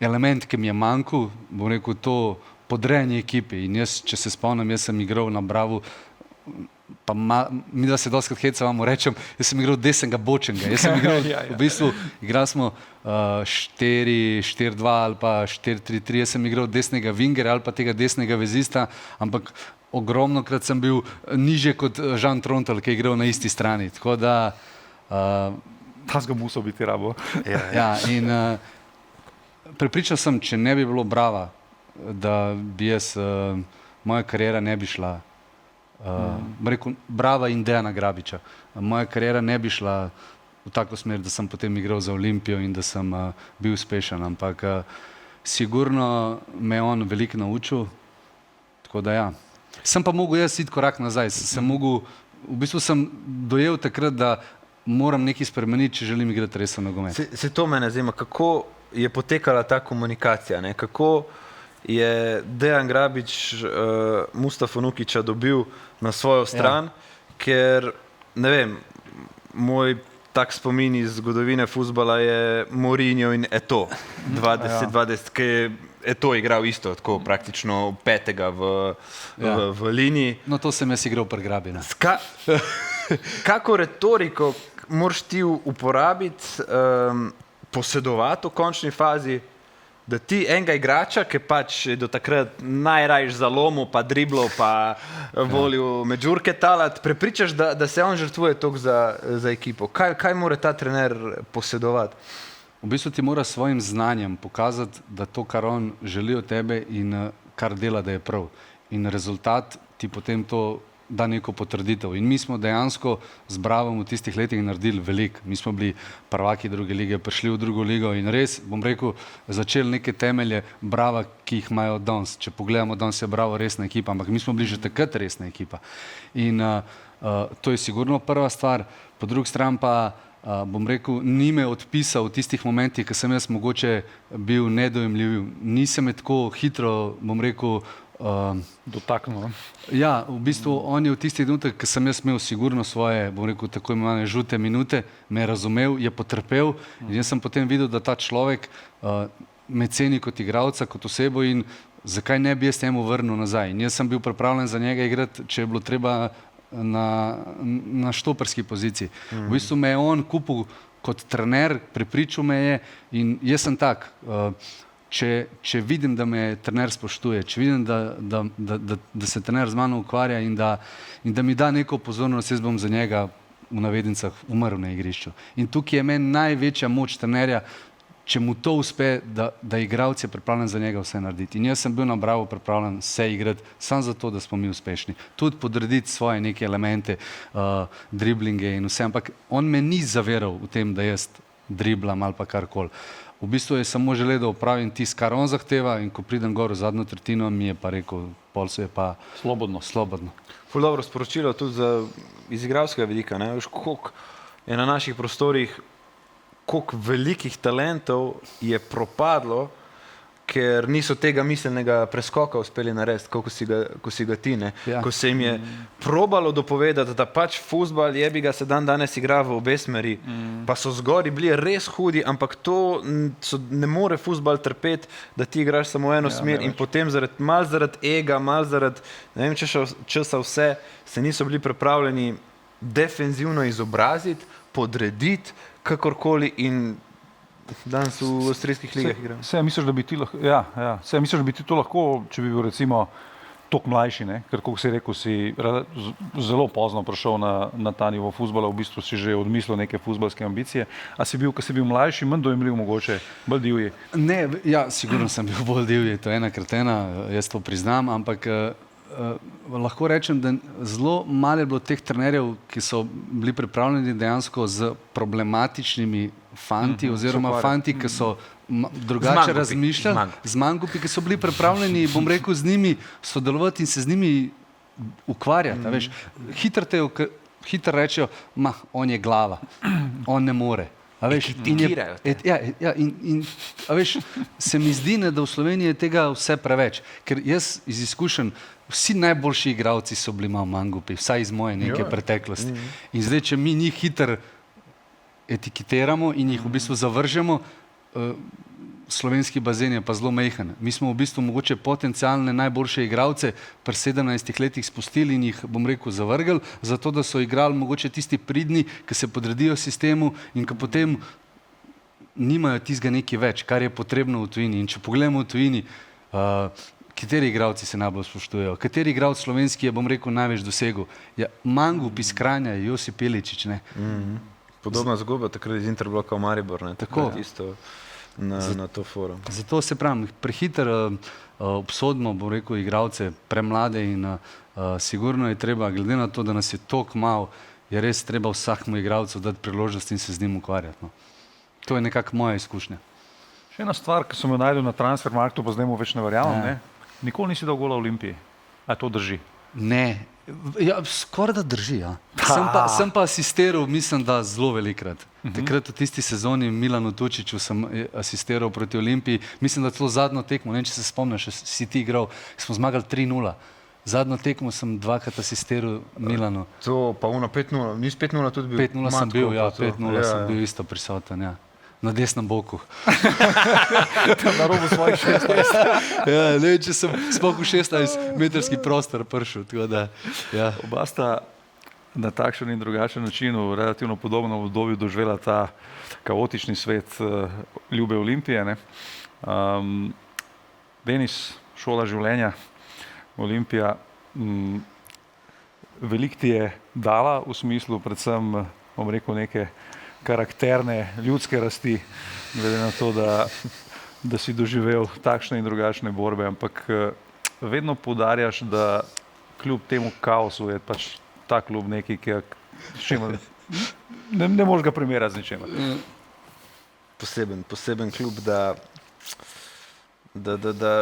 Speaker 3: element, ki mi je manjkal, bom rekel, to podrejanje ekipe. In jaz, če se spomnim, jaz sem igral na Bravu, pa mi da se doskrat hecavamo, rečem, jaz sem igral desnega bočenga. Jaz sem igral, v bistvu, igrali smo 4-4-2 ali pa 4-3-3, jaz sem igral desnega vingera ali pa tega desnega vezista, ampak ogromno krat sem bil nižje kot Žan Trontelj, ki je igral na isti strani. Tako da...
Speaker 1: Tazga muso biti rabo.
Speaker 3: Ja, in prepričal sem, če ne bi bilo Brava, da bi jaz, moja karijera ne bi šla rekel, Brava in Dejana Grabiča. Moja kariera ne bi šla v tako smer, da sem potem igral za Olimpijo in da sem bil uspešen, ampak sigurno me je on veliko naučil, tako da ja. Sem pa mogel jaz iti korak nazaj, v bistvu sem dojel takrat, da moram nekaj spremeniti, če želim igrati resen nogomet.
Speaker 2: Se to mene zanima, kako je potekala ta komunikacija, ne? Kako je Dejan Grabič Mustafa Nukića dobil na svojo stran, ker, ne vem, moj tak spomin iz zgodovine fuzbala je Mourinho in Eto'o 2020, ki je Eto'o igral isto, tako praktično petega v liniji.
Speaker 3: No, to sem jaz igral pri Grabi.
Speaker 2: Kako retoriko moraš ti uporabiti, posedovati v končni fazi, da ti enega igrača, ki pač je do takrat najrajš zalomil, pa driblov, pa volil međurke talati, prepričaš, da se on žrtvuje toliko za ekipo. Kaj mora ta trener posedovati?
Speaker 3: V bistvu ti mora s svojim znanjem pokazati, da to, kar on želi od tebe in kar dela, da je prav. In rezultat ti potem to da neko potrditev. In mi smo dejansko z Bravom v tistih letih naredili veliko. Mi smo bili prvaki druge lige, prišli v drugo ligo in res, bom rekel, začeli neke temelje Brava, ki jih imajo danes. Če pogledamo, danes je Bravo resna ekipa, ampak mi smo bili že takrat resna ekipa. In to je sigurno prva stvar. Po drugi strani pa, bom rekel, ni me odpisal v tistih momentih, ko sem jaz mogoče bil nedojemljiv. Nisem me tako hitro, bom rekel,
Speaker 1: dotaknil.
Speaker 3: Ja, v bistvu on je v tistih trenutkih, ko sem jaz imel sigurno svoje, bom rekel, tako imenovane žute minute, me je razumel, je potrpel in jaz sem potem videl, da ta človek me ceni kot igralca, kot osebo in zakaj ne bi jaz temu vrnil nazaj. In jaz sem bil pripravljen za njega igrati, če je bilo treba na štoperski poziciji. V bistvu me je on kupil kot trener, prepričal me je in jaz sem tak. Če vidim, da me trener spoštuje, če vidim, da se trener z mano ukvarja in da mi da neko pozornost, jaz bom za njega v navednicah umrl na igrišču. In tukaj je meni največja moč trenerja, če mu to uspe, da igralec je pripravljen za njega vse narediti. In jaz sem bil na Bravo pripravljen vse igrati, samo zato, da smo mi uspešni. Tudi podrediti svoje neke elemente, driblinge in vse, ampak on me ni zaveral v tem, da jaz driblam ali pa karkoli. V bistvu je samo želel, da opravim tisto, kar on zahteva in ko pridem gor v zadnjo tretjino, mi je pa rekel, pol se je pa
Speaker 1: Slobodno.
Speaker 2: Ful dobro sporočilo tudi iz igralskega vidika. Veš, koliko je na naših prostorih, koliko velikih talentov je propadlo, ker niso tega miselnega preskoka uspeli narediti, ko si ga ti, ne? Ja. Ko se jim je probalo dopovedati, da pač fuzbal se danes igra v obe smeri, pa so zgori bili res hudi, ampak to ne more fuzbal trpeti, da ti igraš samo eno smer in potem malo zaradi ega, malo zaradi ne vem česa vse, se niso bili pripravljeni defenzivno izobraziti, podrediti, kakorkoli in danes v avstrijskih ligah igram.
Speaker 1: Saj misliš, da bi ti lahko, saj misliš, da bi ti to lahko, če bi bil recimo toliko mlajši, ne? Ker kot si rekel, si zelo pozno prišel na ta nivo fuzbala, v bistvu si že odmislil neke fuzbalske ambicije. A si bil, ko si bil mlajši, manj dojemljiv mogoče, bolj divji?
Speaker 3: Ne, ja, sigurno sem bil bolj divji, to je ena kretena, jaz to priznam, ampak lahko rečem, da zelo malo je bilo teh trenerjev, ki so bili pripravljeni dejansko z problematičnimi fanti oziroma fanti, ki so drugače razmišljali, z mangupi, ki so bili pripravljeni, bom rekel, z njimi sodelovati in se z njimi ukvarjati. Veš, hitro rečejo, on je glava, on ne more. A veš, se mi zdi, da v Sloveniji je tega vse preveč, ker jaz iz izkušenj, vsi najboljši igralci so bili malo mangupi, vsaj iz moje neke preteklosti. In zdaj, če mi njih hitro etiketiramo in jih v bistvu zavržemo, slovenski bazen je pa zelo majhen. Mi smo v bistvu mogoče potencialne najboljše igralce pri 17 letih spustili in jih, bom rekel, zavrgli, zato da so igrali mogoče tisti pridni, ki se podredijo sistemu in ki potem nimajo tistega nekaj več, kar je potrebno v tujini. In če pogledamo v tujini, kateri igralci se najbolj spoštujejo, kateri igralec slovenski je, bom rekel, največ dosegel. Ja, Mangup iz Kranja, Josip Iličić, ne.
Speaker 2: Podobna zgodba takrat iz Interbloka v Maribor, ne.
Speaker 3: Tako.
Speaker 2: Isto na to forum.
Speaker 3: Zato se pravim, prehitro obsodimo, bom rekel, igralce premlade in Sigurno je treba, glede na to, da nas je toliko malo, je res treba vsakmu igralcu dati priložnost in se z njim ukvarjati. No. To je nekako moja izkušnja.
Speaker 1: Še ena stvar, ki sem jo najdel na Transfermarktu, pa zdaj mu več ne verjamem, ne? Nikoli nisi dal gola v Olimpiji. A to drži?
Speaker 3: Ne, ja, skoraj da drži. Ja. Sem pa asistiral, mislim, da zelo velikrat. Takrat v tisti sezoni Milanu Tučiću sem asistiral proti Olimpiji. Mislim, da celo zadnjo tekmo, ne vem, če se spomniš, si ti igral, smo zmagali 3-0. Zadnjo tekmo sem dvakrat asistiral Milanu.
Speaker 2: To pa 5-0, nisi 5-0 tudi bil?
Speaker 3: 5-0 sem bil, ja, 5-0 sem bil isto prisoten, ja. Na desnem boku.
Speaker 1: Na robu svojih 16.
Speaker 3: Ja, ne vem, če sem sploh v 16-metrski prostor prišel. Ja.
Speaker 1: Oba sta na takšen in drugačen način v relativno podobnem obdobju doživela ta kaotični svet ljube Olimpije. Ne? Denis, šola življenja, Olimpija, veliko ti je dala v smislu predvsem, bom rekel, neke karakterne, ljudske rasti, glede na to, da si doživel takšne in drugačne borbe, ampak vedno poudarjaš, da kljub temu kaosu je pač ta klub nekaj, ki ne moreš ga primerjati z ničemer.
Speaker 2: Poseben klub, da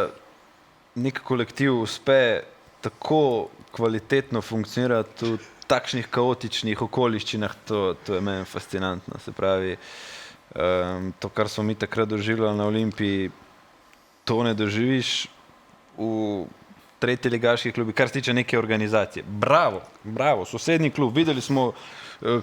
Speaker 2: nek kolektiv uspe tako kvalitetno funkcionirati v takšnih kaotičnih okoliščinah, to je meni fascinantno. Se pravi, to, kar smo mi takrat doživljali na Olimpiji, to ne doživiš v tretji ligaški klubi, kar se tiče neke organizacije. Bravo, sosednji klub, videli smo,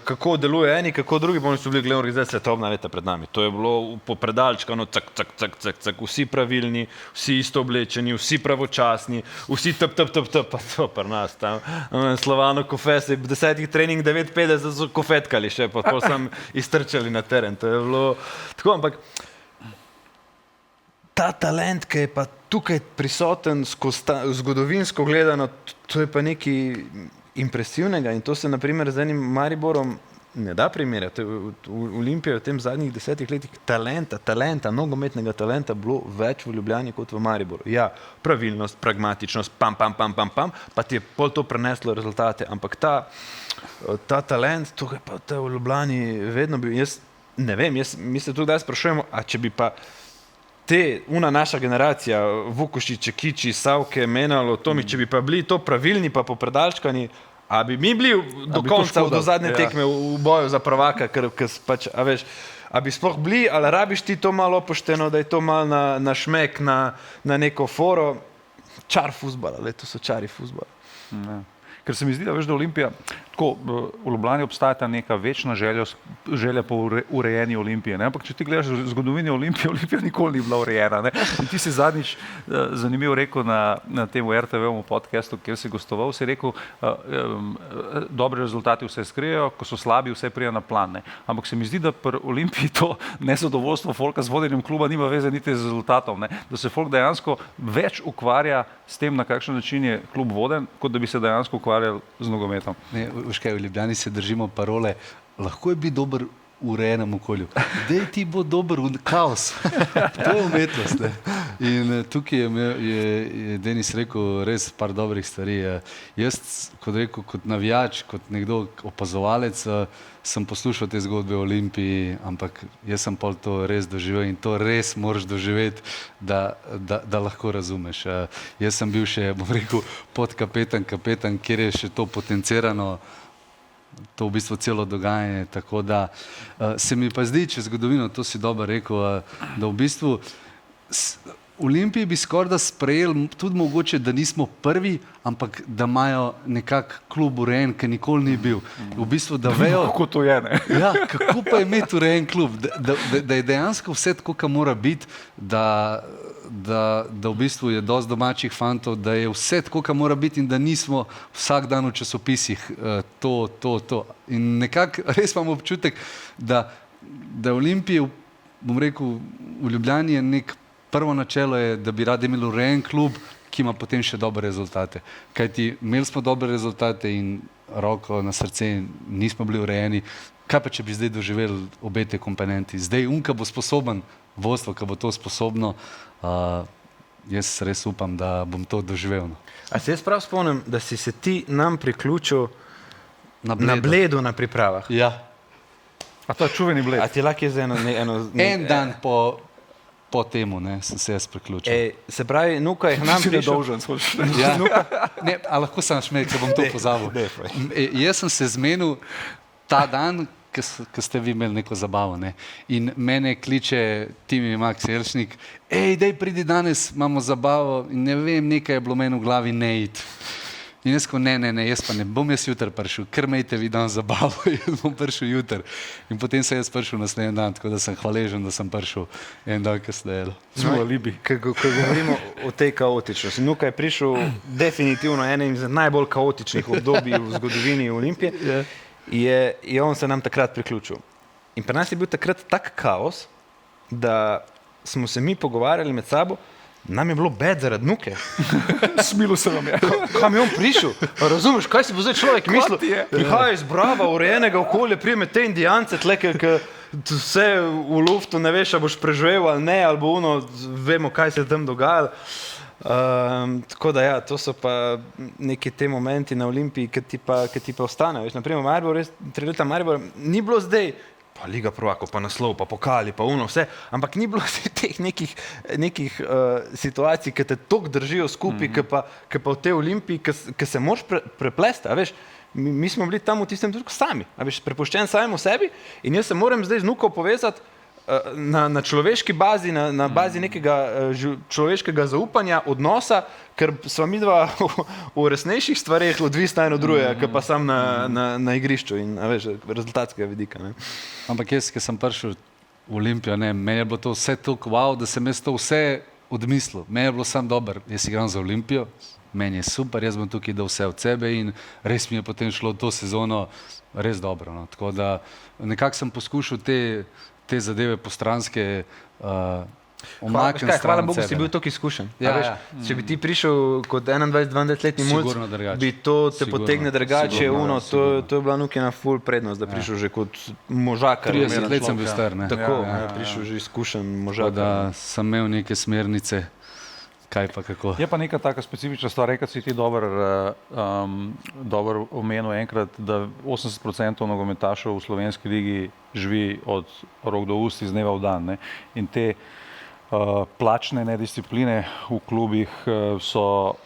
Speaker 2: kako deluje eni, kako drugi, pa oni so bili gledali organizacije svetovna leta pred nami. To je bilo popredalčkano, cak, vsi pravilni, vsi isto oblečeni, vsi pravočasni, vsi pa to pri nas tam. Slovano Kofes je 10 trening 9:50 so kofetkali še, pa to sem iztrčali na teren. To je bilo tako, ampak ta talent, ki je pa tukaj prisoten zgodovinsko gledano, to je pa nekaj impresivnega in to se naprimer z enim Mariborom ne da primerjati. V Olimpiji v tem zadnjih 10 letih talenta, nogometnega talenta bilo več v Ljubljani kot v Mariboru. Ja, pravilnost, pragmatičnost, pa ti je pol to preneslo rezultate, ampak ta talent, tukaj pa v Ljubljani vedno bil, jaz ne vem, mi se tudi daj sprašujemo, a če bi pa naša generacija, Vukušić, Kiči, Savke, Menalo, Tomić, če bi pa bili to pravilni, pa popredalčkani, a bi mi bili do konca, do zadnje tekme v boju za prvaka, ker pač, a veš, a bi sploh bili, ali rabiš ti to malo opošteno, da je to malo na šmek, na neko foro, čar fuzbala, to so čari fuzbala.
Speaker 1: Ne. Ker se mi zdi, da veš, da Olimpija, tako v Ljubljani obstaja ta neka večna želja po urejeni Olimpije. Ne? Ampak če ti gledaš zgodovino Olimpije, Olimpija nikoli ni bila urejena. Ne? In ti si zadnjič zanimivo rekel na tem RTV-ovem podcastu, kjer si gostoval, si rekel, dobri rezultati vse skrijejo, ko so slabi, vse prija na plan. Ne? Ampak se mi zdi, da pri Olimpiji to nezadovoljstvo folka z vodenjem kluba nima veze niti z rezultatom. Ne? Da se folk dejansko več ukvarja s tem, na kakšen način je klub voden, kot da bi se dejansko ukvarjal z nogometom.
Speaker 3: Ne, v Ljubljani se držimo parole, lahko je biti dober v urejenem okolju. Dej ti bo dober v kaos. To je umetnost. Ne? In tukaj je Denis rekel res par dobrih stvari. Jaz, kot navijač, kot nekdo opazovalec, sem poslušal te zgodbe o Olimpiji, ampak jaz sem pol to res doživel in to res moraš doživeti, da lahko razumeš. Jaz sem bil še, bom rekel, podkapetan, kjer je še to potencirano, to v bistvu celo dogajanje, tako da se mi pa zdi, če zgodovino, to si dobro rekel, da v bistvu Olimpiji bi skoraj da sprejeli tudi mogoče, da nismo prvi, ampak da imajo nekak klub urejen, ki nikoli ni bil. V bistvu, da vejo...
Speaker 1: Kako to je, ne?
Speaker 3: Ja, kako pa je imeti urejen klub? Da je dejansko vse tako, kar mora biti, da v bistvu je dosti domačih fantov, da je vse tako, kar mora biti in da nismo vsak dan v časopisih to. In nekako res imam občutek, da Olimpije, bom rekel, v Ljubljani je nek prvo načelo je, da bi radi imeli urejen klub, ki ima potem še dobre rezultate. Kajti imeli smo dobre rezultate in roko na srce nismo bili urejeni. Kaj pa, če bi zdaj doživeli obe te komponenti? Zdaj, ka bo sposoben, vodstvo, ka bo to sposobno, jaz res upam, da bom to doživel. No.
Speaker 2: A se jaz prav spomnim, da si se ti nam priključil
Speaker 3: Na
Speaker 2: na Bledu na pripravah?
Speaker 3: Ja.
Speaker 1: A to je čuveni Bled.
Speaker 2: A ti lahko je za
Speaker 3: En dan po temu, ne, sem se jaz priključil.
Speaker 2: Se pravi, Nuka je k nam prišel.
Speaker 1: dolžen, svoč.
Speaker 3: Ja. Ne, a lahko sem šmek, ker bom to pozabil. Jaz sem se zmenil ta dan, ko ste vi imeli neko zabavo. Ne? In mene kliče Timi Max Jelšnik, dej pridi danes, imamo zabavo in ne vem, nekaj je bilo meni v glavi ne iti. In jaz ko ne, jaz pa ne bom jaz jutri prišel, ker imejte vi dan zabavo, jaz bom prišel jutri. In potem sem jaz prišel naslednji dan, tako da sem hvaležen, da sem prišel en dan kasneje.
Speaker 1: Smo alibi.
Speaker 2: Ko govorimo o tej kaotičnosti. Nuka je prišel definitivno enim iz najbolj kaotičnih obdobij v zgodovini Olimpije. Je on se nam takrat priključil. In pri nas je bil takrat tak kaos, da smo se mi pogovarjali med sabo, nam je bilo bed zaradi Nuke.
Speaker 1: Smilo se vam je.
Speaker 2: Kam je on prišel? Razumeš, kaj si bo zdaj človek mislil? Prihaja iz Brava, urejenega okolja, prijeme te indijance, tleke, vse v luftu, ne veš, a boš preživel ali ne, ali bo ono, vemo, kaj se je tam dogajalo. Tako da ja, to so pa neki te momenti na Olimpiji, ki ti pa ostanejo. Naprimer, Maribor, res 3 leta Maribor, ni bilo zdaj pa Liga prvakov, pa naslov, pa pokali, pa uno, vse, ampak ni bilo teh nekih situacij, ki te toliko držijo skupaj, ki pa v tej Olimpiji, ki se moraš preplesti, a veš, mi smo bili tam v tistem trenutku sami, a veš, prepuščen samemu sebi in jaz se moram zdaj z Nuko povezati na človeški bazi, na bazi nekega človeškega zaupanja, odnosa, ker sva midva v resnejših stvareh odvisna eno drugega, ker pa sam na igrišču in veš, rezultatskega vidika. Ne.
Speaker 3: Ampak jaz, ki sem prišel v Olimpijo, meni je bilo to vse toliko wow, da sem jaz to vse odmislil. Meni je bilo sam dober, jaz igram za Olimpijo, meni je super, jaz bom tukaj dal vse od sebe in res mi je potem šlo to sezono res dobro. No. Tako da nekako sem poskušal te zadeve postranske omakniti.
Speaker 2: Hvala Bogu, si bil toliko izkušen.
Speaker 3: Ja.
Speaker 2: Če bi ti prišel kot 21-22-letni mulc, bi to te potegne drugače. To je bila Nukina ful prednost, da prišel že kot možakar.
Speaker 3: 30 let sem bil star.
Speaker 2: Tako, prišel že izkušen možakar.
Speaker 3: Da sem imel neke smernice, kaj pa kako.
Speaker 1: Je pa neka taka specifična stvar, rekel si ti dobro omenil enkrat, da 80% nogometašev v slovenski ligi živi od rok do ust iz dneva v dan. Ne? In te plačne nediscipline v klubih so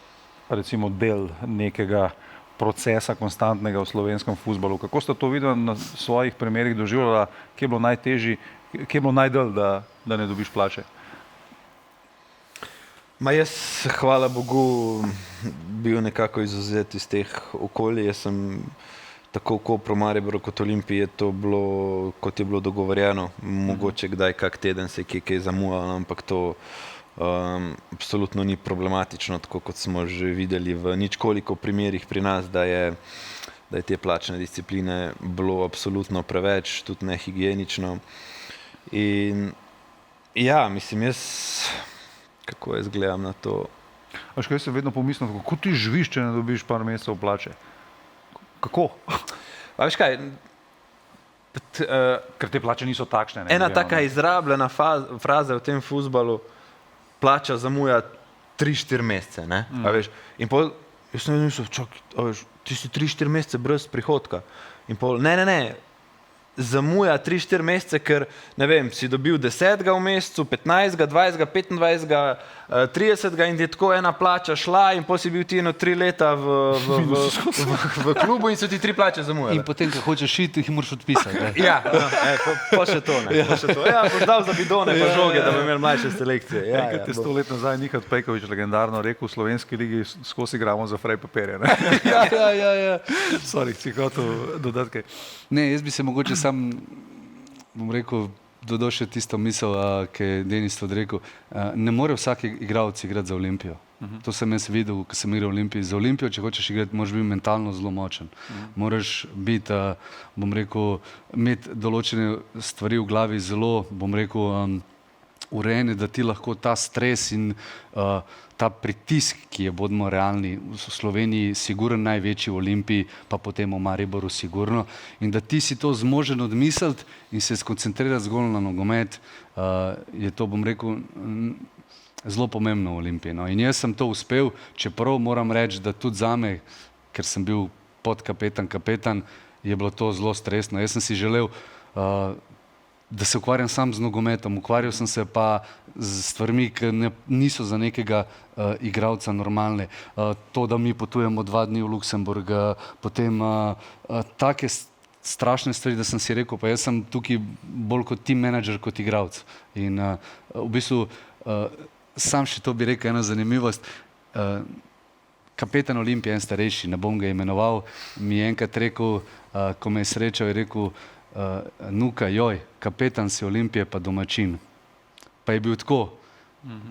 Speaker 1: recimo del nekega procesa konstantnega v slovenskem fuzbalu. Kako ste to videli na svojih primerih doživljala, kje je bilo najtežji, kje je bilo najdalj, da ne dobiš plače?
Speaker 2: Ma jaz, hvala Bogu, bil nekako izuzet iz teh okolij. Jaz sem tako v Kopru, Mariboru kot Olimpiji je to bilo, kot je bilo dogovorjeno. Mogoče kdaj kak teden se je kaj zamujalo, ampak to absolutno ni problematično, tako kot smo že videli v ničkoliko primerih pri nas, da je te plačne discipline bilo absolutno preveč, tudi nehigienično. In ja, mislim, kako jaz gledam na to.
Speaker 1: Veš, kaj sem vedno pomislil, kako ti živiš, če ne dobiš par mesecev plače? Kako?
Speaker 2: A veš kaj?
Speaker 1: Ker te plače niso takšne.
Speaker 2: Ena taka izrabljena fraza v tem fuzbalu, plača zamuja 3-4 mesece. Ne? A veš? In pol, jaz ne vem, ti si 3-4 mesece brez prihodka. In pol, ne, zamuja 3-4 mesece, ker ne vem, si dobil 10 v mesecu, 15, 20, 25, 30 in je tako ena plača šla in potem si bil ti 3 leta v klubu in so ti 3 plače zamujali.
Speaker 3: In potem, ko hočeš iti, jih moraš odpisati.
Speaker 2: Ja, pa še to ne. Ja, boš dal za bidone pa žoge, da bo imel mlajše selekcije.
Speaker 1: Enkrat je 100 let nazaj Nihat Pejković legendarno rekel, v slovenski ligi skozi igramo za frej papirje.
Speaker 3: Ja.
Speaker 1: Sorry, si hotel dodati kaj.
Speaker 3: Ne, jaz bi se mogoče sam, bom rekel, dodal še tisto misel, ki je Denis tudi rekel, ne more vsak igralec igrati za Olimpijo. To sem jaz videl, ko sem igral v Olimpiji. Za Olimpijo, če hočeš igrati, moraš biti mentalno zelo močen. Moraš biti, bom rekel, imeti določene stvari v glavi zelo, bom rekel, urejene, da ti lahko ta stres in ta pritisk, ki je, bodimo realni, v Sloveniji sigurno največji, v Olimpiji, pa potem v Mariboru sigurno, in da ti si to zmožen odmisliti in se skoncentrirati zgolj na nogomet, je to, bom rekel, zelo pomembno v Olimpiji. No. In jaz sem to uspel, čeprav moram reči, da tudi zame, ker sem bil kapetan, je bilo to zelo stresno. Jaz sem si želel, da se ukvarjam sam z nogometom, ukvarjal sem se pa z stvarmi, ki niso za nekega igralca normalne. To, da mi potujemo 2 dni v Luksemburg, potem take strašne stvari, da sem si rekel, pa jaz sem tukaj bolj kot team manager, kot igralec. In v bistvu, sam še to bi rekel, ena zanimivost, kapetan Olimpije, en starejši, ne bom ga imenoval, mi je enkrat rekel, ko me je srečal, je rekel, Nuka, joj, kapetan si Olimpije pa domačin. Pa je bil tako.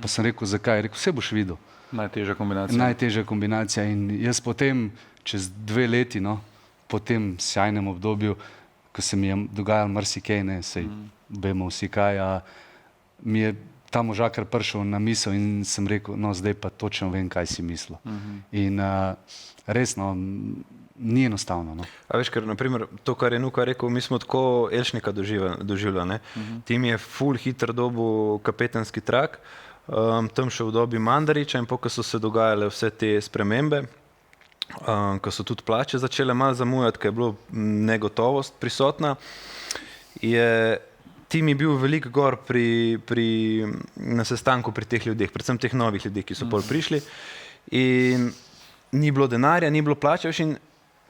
Speaker 3: Pa sem rekel, zakaj? Je rekel, vse boš videl.
Speaker 1: Najtežja kombinacija.
Speaker 3: Najtežja kombinacija. In jaz potem, čez 2 leti, no, po tem sjajnem obdobju, ko se mi je dogajalo marsikaj, ne, sej vemo vsi kaj, mi je ta možakar prišel na misel in sem rekel, no, zdaj pa točno vem, kaj si mislil. In res, no, ni enostavno. No.
Speaker 2: A veš, ker naprimer to, kar je Nuka rekel, mi smo tako Elšnika doživljali. Tim je full hitro dobil kapetanski trak, tam še v dobi Mandariča in ko so se dogajale vse te spremembe, ko so tudi plače začele malo zamujati, ker je bilo negotovost prisotna, je Tim je bil veliko gor na sestanku pri teh ljudeh, predvsem teh novih ljudeh, ki so pol prišli in ni bilo denarja, ni bilo plače, veš, in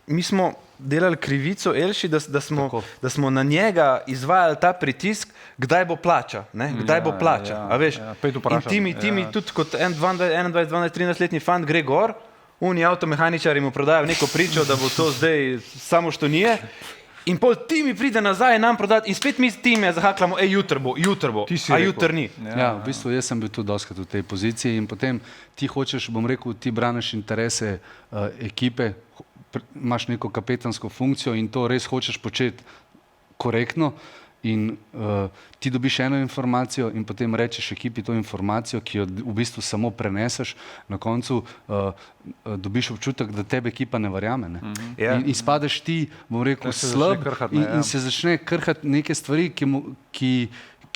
Speaker 2: mi smo delali krivico Elši, da smo na njega izvajali ta pritisk, kdaj bo plača, ne? Kdaj bo plača, a veš. In Timi tudi kot 21-13-letni fant gre gor, oni avtomehaničari mu prodajo neko pričo, da bo to zdaj samo što nije, in pol Timi pride nazaj nam prodati in spet mi Time zahaklamo, jutr bo, a jutr ni.
Speaker 3: Ja, v bistvu jaz sem bil tudi doskrat v tej poziciji in potem ti hočeš, bom rekel, ti braniš interese ekipe, imaš neko kapetansko funkcijo in to res hočeš početi korektno in ti dobiš eno informacijo in potem rečeš ekipi to informacijo, ki jo v bistvu samo preneseš, na koncu dobiš občutek, da tebe ekipa ne verjame. Ne? In izpadeš ti, bom rekel, slab in se začne krhati neke stvari,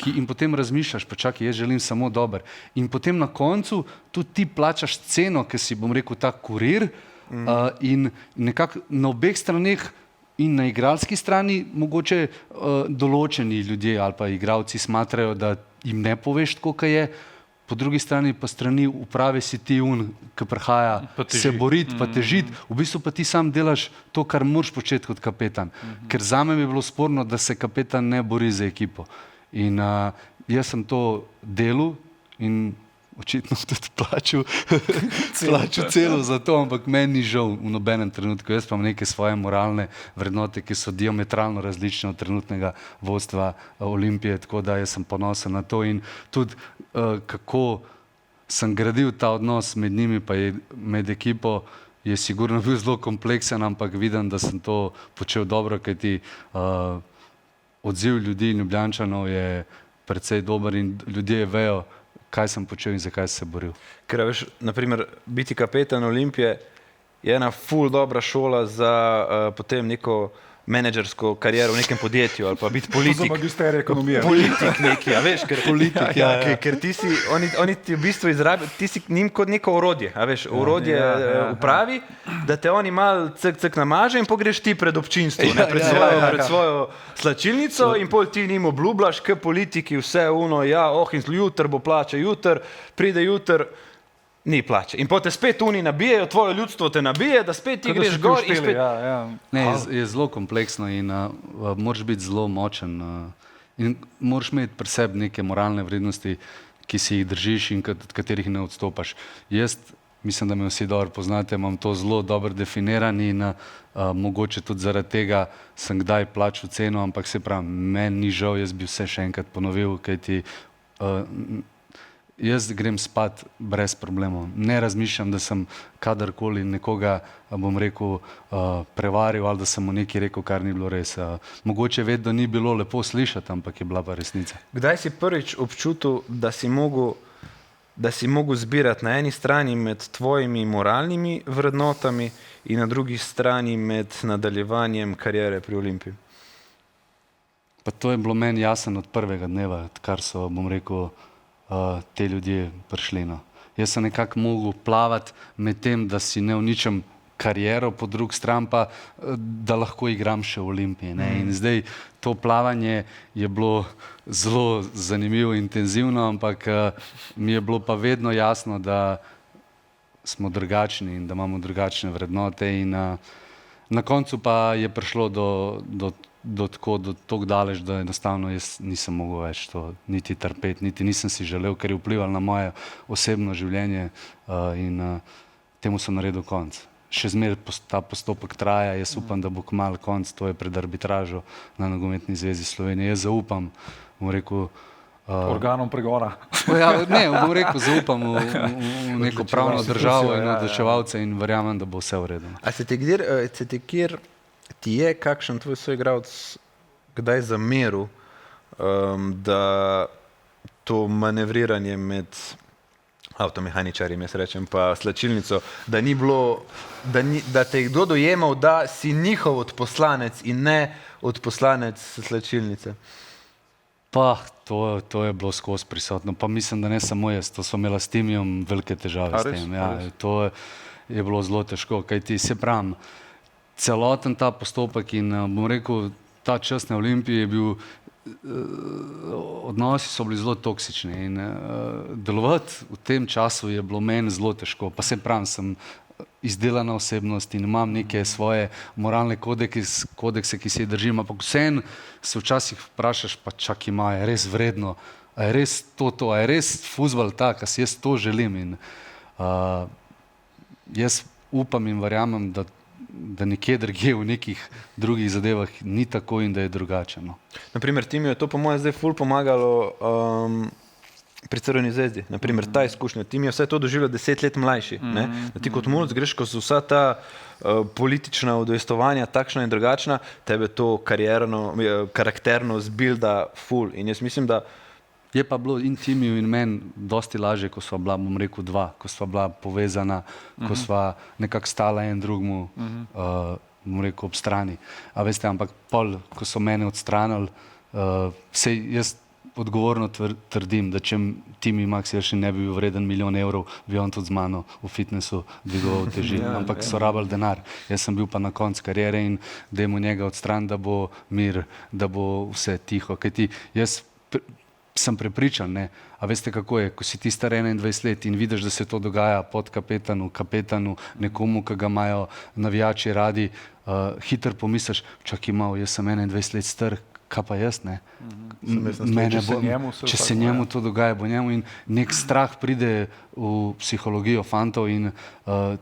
Speaker 3: in potem razmišljaš, pa čakaj, jaz želim samo dober. In potem na koncu tudi ti plačaš ceno, ki si, bom rekel, ta kurir, in nekako na obeh straneh in na igralski strani mogoče določeni ljudje ali pa igralci smatrajo, da jim ne poveš tako, kaj je, po drugi strani pa strani uprave si ti ki prihaja se boriti, pa težiti, v bistvu pa ti sam delaš to, kar moraš početi kot kapetan. Ker zame bi bilo sporno, da se kapetan ne bori za ekipo. In jaz sem to delal in očitno tudi plačal celo za to, ampak meni ni žal v nobenem trenutku. Jaz pa imam neke svoje moralne vrednote, ki so diametralno različne od trenutnega vodstva Olimpije, tako da jaz sem ponosen na to in tudi kako sem gradil ta odnos med njimi pa med ekipo, je sigurno bil zelo kompleksen, ampak vidim, da sem to počel dobro, kajti odziv ljudi in Ljubljančanov je precej dober in ljudje vejo, kaj sem počel in zakaj sem se boril.
Speaker 2: Ker veš, naprimer, biti kapetan Olimpije je ena ful dobra šola za potem neko menedžersko kariero v nekem podjetju ali pa biti politik.
Speaker 1: To za magisterij ekonomije.
Speaker 2: Politik neki, a veš, ker ti si, oni ti v bistvu izrabijo, ti si njim kot neko orodje, a veš, orodje upravi, da te oni malo cek namaže in pogreš ti pred občinstvom, pred svojo slačilnico in pol ti njim obljubljaš, k politiki vse uno, in jutr bo plača, pride jutr, ni plače. In potem spet oni nabijajo, tvoje ljudstvo te nabije, da spet ti greš gor in spet...
Speaker 3: Ne, je zelo kompleksno in moraš biti zelo močen in moraš imeti pri sebi neke moralne vrednosti, ki si jih držiš in od katerih ne odstopaš. Jaz mislim, da me vsi dobro poznate, imam to zelo dobro definiran in mogoče tudi zaradi tega sem kdaj plačal ceno, ampak se pravi, meni ni žal, jaz bi vse še enkrat ponovil, kajti jaz grem spat brez problemov. Ne razmišljam, da sem kadarkoli nekoga, bom rekel, prevaril ali da sem mu nekaj rekel, kar ni bilo res. Mogoče vedno ni bilo lepo slišati, ampak je bila pa resnica.
Speaker 2: Kdaj si prvič občutil, da si mogel zbirati na eni strani med tvojimi moralnimi vrednotami in na drugi strani med nadaljevanjem kariere pri Olimpiji?
Speaker 3: Pa to je bilo meni jasno od prvega dneva, kar so, bom rekel, te ljudje prišli. No. Jaz sem nekako mogel plavati med tem, da si ne uničem kariero, po drugi strani pa, da lahko igram še v Olimpiji. Ne. In zdaj to plavanje je bilo zelo zanimivo, intenzivno, ampak mi je bilo pa vedno jasno, da smo drugačni in da imamo drugačne vrednote in na koncu pa je prišlo do tako daleč, da enostavno jaz nisem mogel več to niti trpeti, niti nisem si želel, ker je vplivalo na moje osebno življenje in temu sem naredil konec. Še zmeraj ta postopek traja, jaz upam, da bo kmalu konec, to je pred arbitražo na Nogometni zvezi Slovenije. Jaz zaupam, bom rekel,
Speaker 1: organom pregona.
Speaker 3: Bom rekel, zaupam v neko pravno državo in odločevalce in verjamem, da bo vse v redu.
Speaker 2: A se ti kjer ti je kakšen tvoj soigralec kdaj zameril, da to manevriranje med avtomehaničarjem, jaz rečem, pa slačilnico, da ni bilo, da te je kdo dojemal, da si njihov odposlanec in ne odposlanec slačilnice?
Speaker 3: Pa, to je bilo skozi prisotno. Pa mislim, da ne samo jaz, to so imela s Timijom velike težave s tem. Ja, to je bilo zelo težko, kajti se pravim, celoten ta postopek in bom rekel, ta čas na Olimpiji je bil, odnosi so bili zelo toksični in delovati v tem času je bilo meni zelo težko. Pa se pravim, sem izdelana osebnost in imam neke svoje moralne kodekse, ki se jih držim, ampak vseeno se včasih vprašaš, pa čak ima, je res vredno, a je res to, a je res fuzbal tak, a si jaz to želim in jaz upam in verjamem, da nekje drugje v nekih drugih zadevah ni tako in da je drugače. No.
Speaker 2: Naprimer, Timiju je to po mojem zdaj ful pomagalo pri Crveni zvezdi. Naprimer, ta izkušnja. Tim je vse to doživljal 10 let mlajši. Ne? Da ti kot mulc greš skozi vsa ta politična udejstvovanja, takšna in drugačna, tebe to karakterno zbilda ful. In jaz mislim, da
Speaker 3: je pa bilo in Timiju in meni dosti lažje, ko sva bila, bom rekel, dva, ko sva bila povezana, ko sva nekako stala en drugmu, bom rekel, ob strani. A veste, ampak pol, ko so mene odstranili, jaz odgovorno trdim, da če Timi Maksijevšin ne bi bil vreden €1 milijon, bi on tudi z mano v fitnessu dvigoval teži, ampak so rabili denar. Jaz sem bil pa na koncu kariere in dajmo njega odstraniti, da bo mir, da bo vse tiho. Kajti jaz sem prepričan, ne, a veste kako je, ko si ti star 21 let in vidiš, da se to dogaja pod kapetanu, nekomu, ki ga imajo navijači radi, hitro pomisliš, čakaj malo, jaz sem 21 let star, kaj pa jaz, ne? Če se njemu to dogaja, bo njemu in nek strah pride v psihologijo fantov in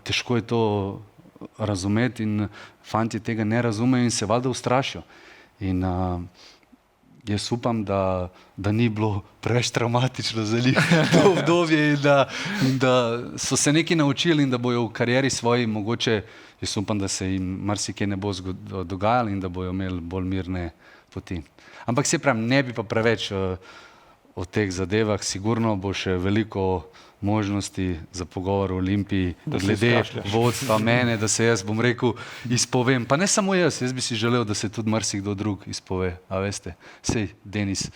Speaker 3: težko je to razumeti in fanti tega ne razumejo in se valjda ustrašijo. In jaz upam, da ni bilo preveč traumatično za njih to obdobje in da so se nekaj naučili in da bojo v karieri svoji mogoče, jaz upam, da se jim marsikaj ne bo dogajalo in da bojo imeli bolj mirne poti. Ampak se pravim, ne bi pa preveč o teh zadevah, sigurno bo še veliko možnosti za pogovor o Olimpiji, glede vodstva mene, da se jaz, bom rekel, izpovem. Pa ne samo jaz bi si želel, da se tudi marsikdo drug izpove, a veste, sej Denis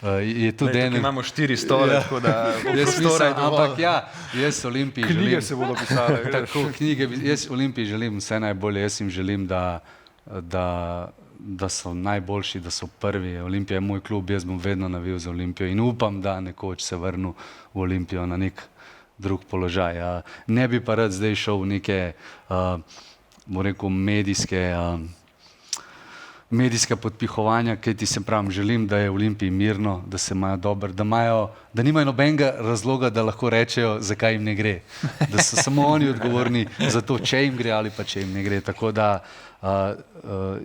Speaker 3: je tudi
Speaker 2: Tukaj imamo 4 stole, tako da prostora je dovolj.
Speaker 3: Ampak ja, jaz Olimpiji želim.
Speaker 1: Knjige se bodo pisale.
Speaker 3: Tako, knjige, jaz Olimpiji želim vse najbolje, jaz jim želim, da so najboljši, da so prvi. Olimpija je moj klub, jaz bom vedno navil za Olimpijo in upam, da nekoč se vrnu v Olimpijo na nek drug položaj. Ne bi pa rad zdaj šel v neke, bom rekel, medijska podpihovanja, kaj ti se pravim, želim, da je v Olimpiji mirno, da se imajo dobro, da nimajo nobenega razloga, da lahko rečejo, zakaj jim ne gre. Da so samo oni odgovorni za to, če jim gre ali pa če jim ne gre. Tako da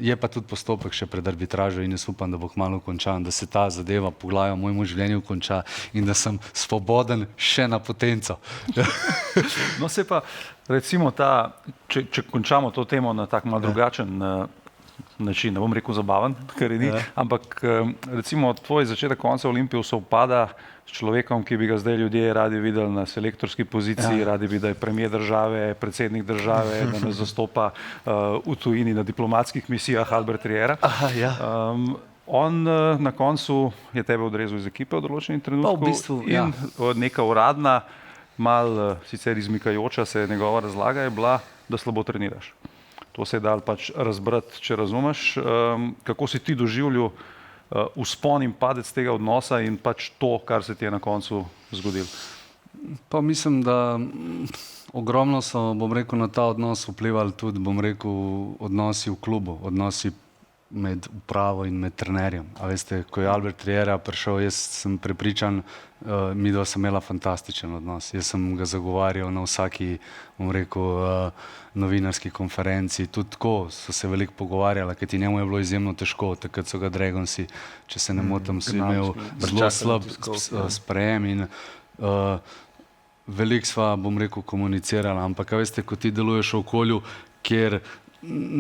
Speaker 3: je pa tudi postopek še pred arbitražo in jaz upam, da bo kmalu končan, da se ta zadeva poglavja v mojem življenju konča in da sem svoboden še na potenco.
Speaker 1: No se pa, recimo če končamo to temo na tak malo drugačen način, ne bom rekel zabaven, ker je ni, ampak recimo tvoj začetek konca Olimpije sovpada s človekom, ki bi ga zdaj ljudje radi videli na selektorski poziciji, radi bi, da je premijer države, predsednik države, da nas zastopa v tujini na diplomatskih misijah Albert Riera. On na koncu je tebe odrezal iz ekipe v določenem trenutku
Speaker 3: Pa v bistvu, ja.
Speaker 1: in neka uradna, mal sicer izmikajoča se njegova razlaga je bila, da slabo treniraš. To se je dal pač razbrati, če razumeš. Kako si ti doživljal vzpon in padec tega odnosa in pač to, kar se ti je na koncu zgodilo?
Speaker 3: Pa mislim, da ogromno so, bom rekel, na ta odnos vplivali tudi, bom rekel, odnosi v klubu, odnosi med upravo in med trenerjem. A veste, ko je Albert Riera prišel, jaz sem prepričan, midva sem imela fantastičen odnos. Jaz sem ga zagovarjal na vsaki, bom rekel, novinarski konferenci. Tudi tako so se veliko pogovarjali, ker ti njemu je bilo izjemno težko. Takrat so ga Dragonsi, če se ne motim, so imel zelo slab sprejem in veliko sva, bom rekel, komunicirala, ampak a veste, ko ti deluješ v okolju, kjer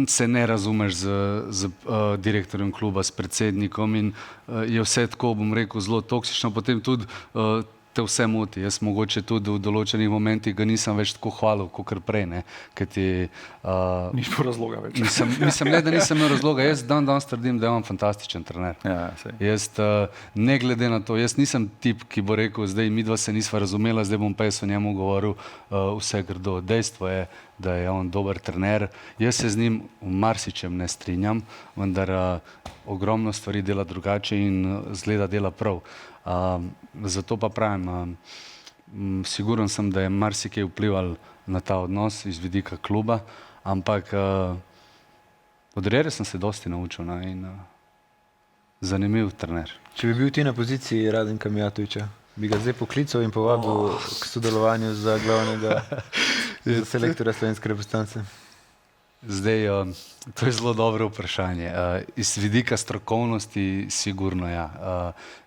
Speaker 3: se ne razumeš z direktorjem kluba, s predsednikom in je vse tako, bom rekel, zelo toksično, potem tudi te vse moti. Jaz mogoče tudi v določenih momentih ga nisem več tako hvalil, kakor prej, ne, ker ti...
Speaker 1: Niš po razloga več.
Speaker 3: Mislim, ne, da nisem imel razloga. Jaz danes trdim, da je on fantastičen trener.
Speaker 1: Ja,
Speaker 3: jaz, ne glede na to, jaz nisem tip, ki bo rekel, zdaj midva se nisva razumela, zdaj bom pa jaz o njemu govoril vse grdo. Dejstvo je, da je on dober trener. Jaz se z njim v marsičem ne strinjam, vendar ogromno stvari dela drugače in zgleda dela prav. Zato pa pravim, siguren sem, da je marsikaj vplival na ta odnos iz vidika kluba, ampak od Riere sem se dosti naučil in zanimiv trener.
Speaker 2: Če bi bil ti na poziciji Radenka Mijatovića, bi ga zdaj poklical in povabil k sodelovanju za glavnega za selektorja slovenske reprezentance?
Speaker 3: Zdaj, to je zelo dobro vprašanje. Iz vidika strokovnosti sigurno ja.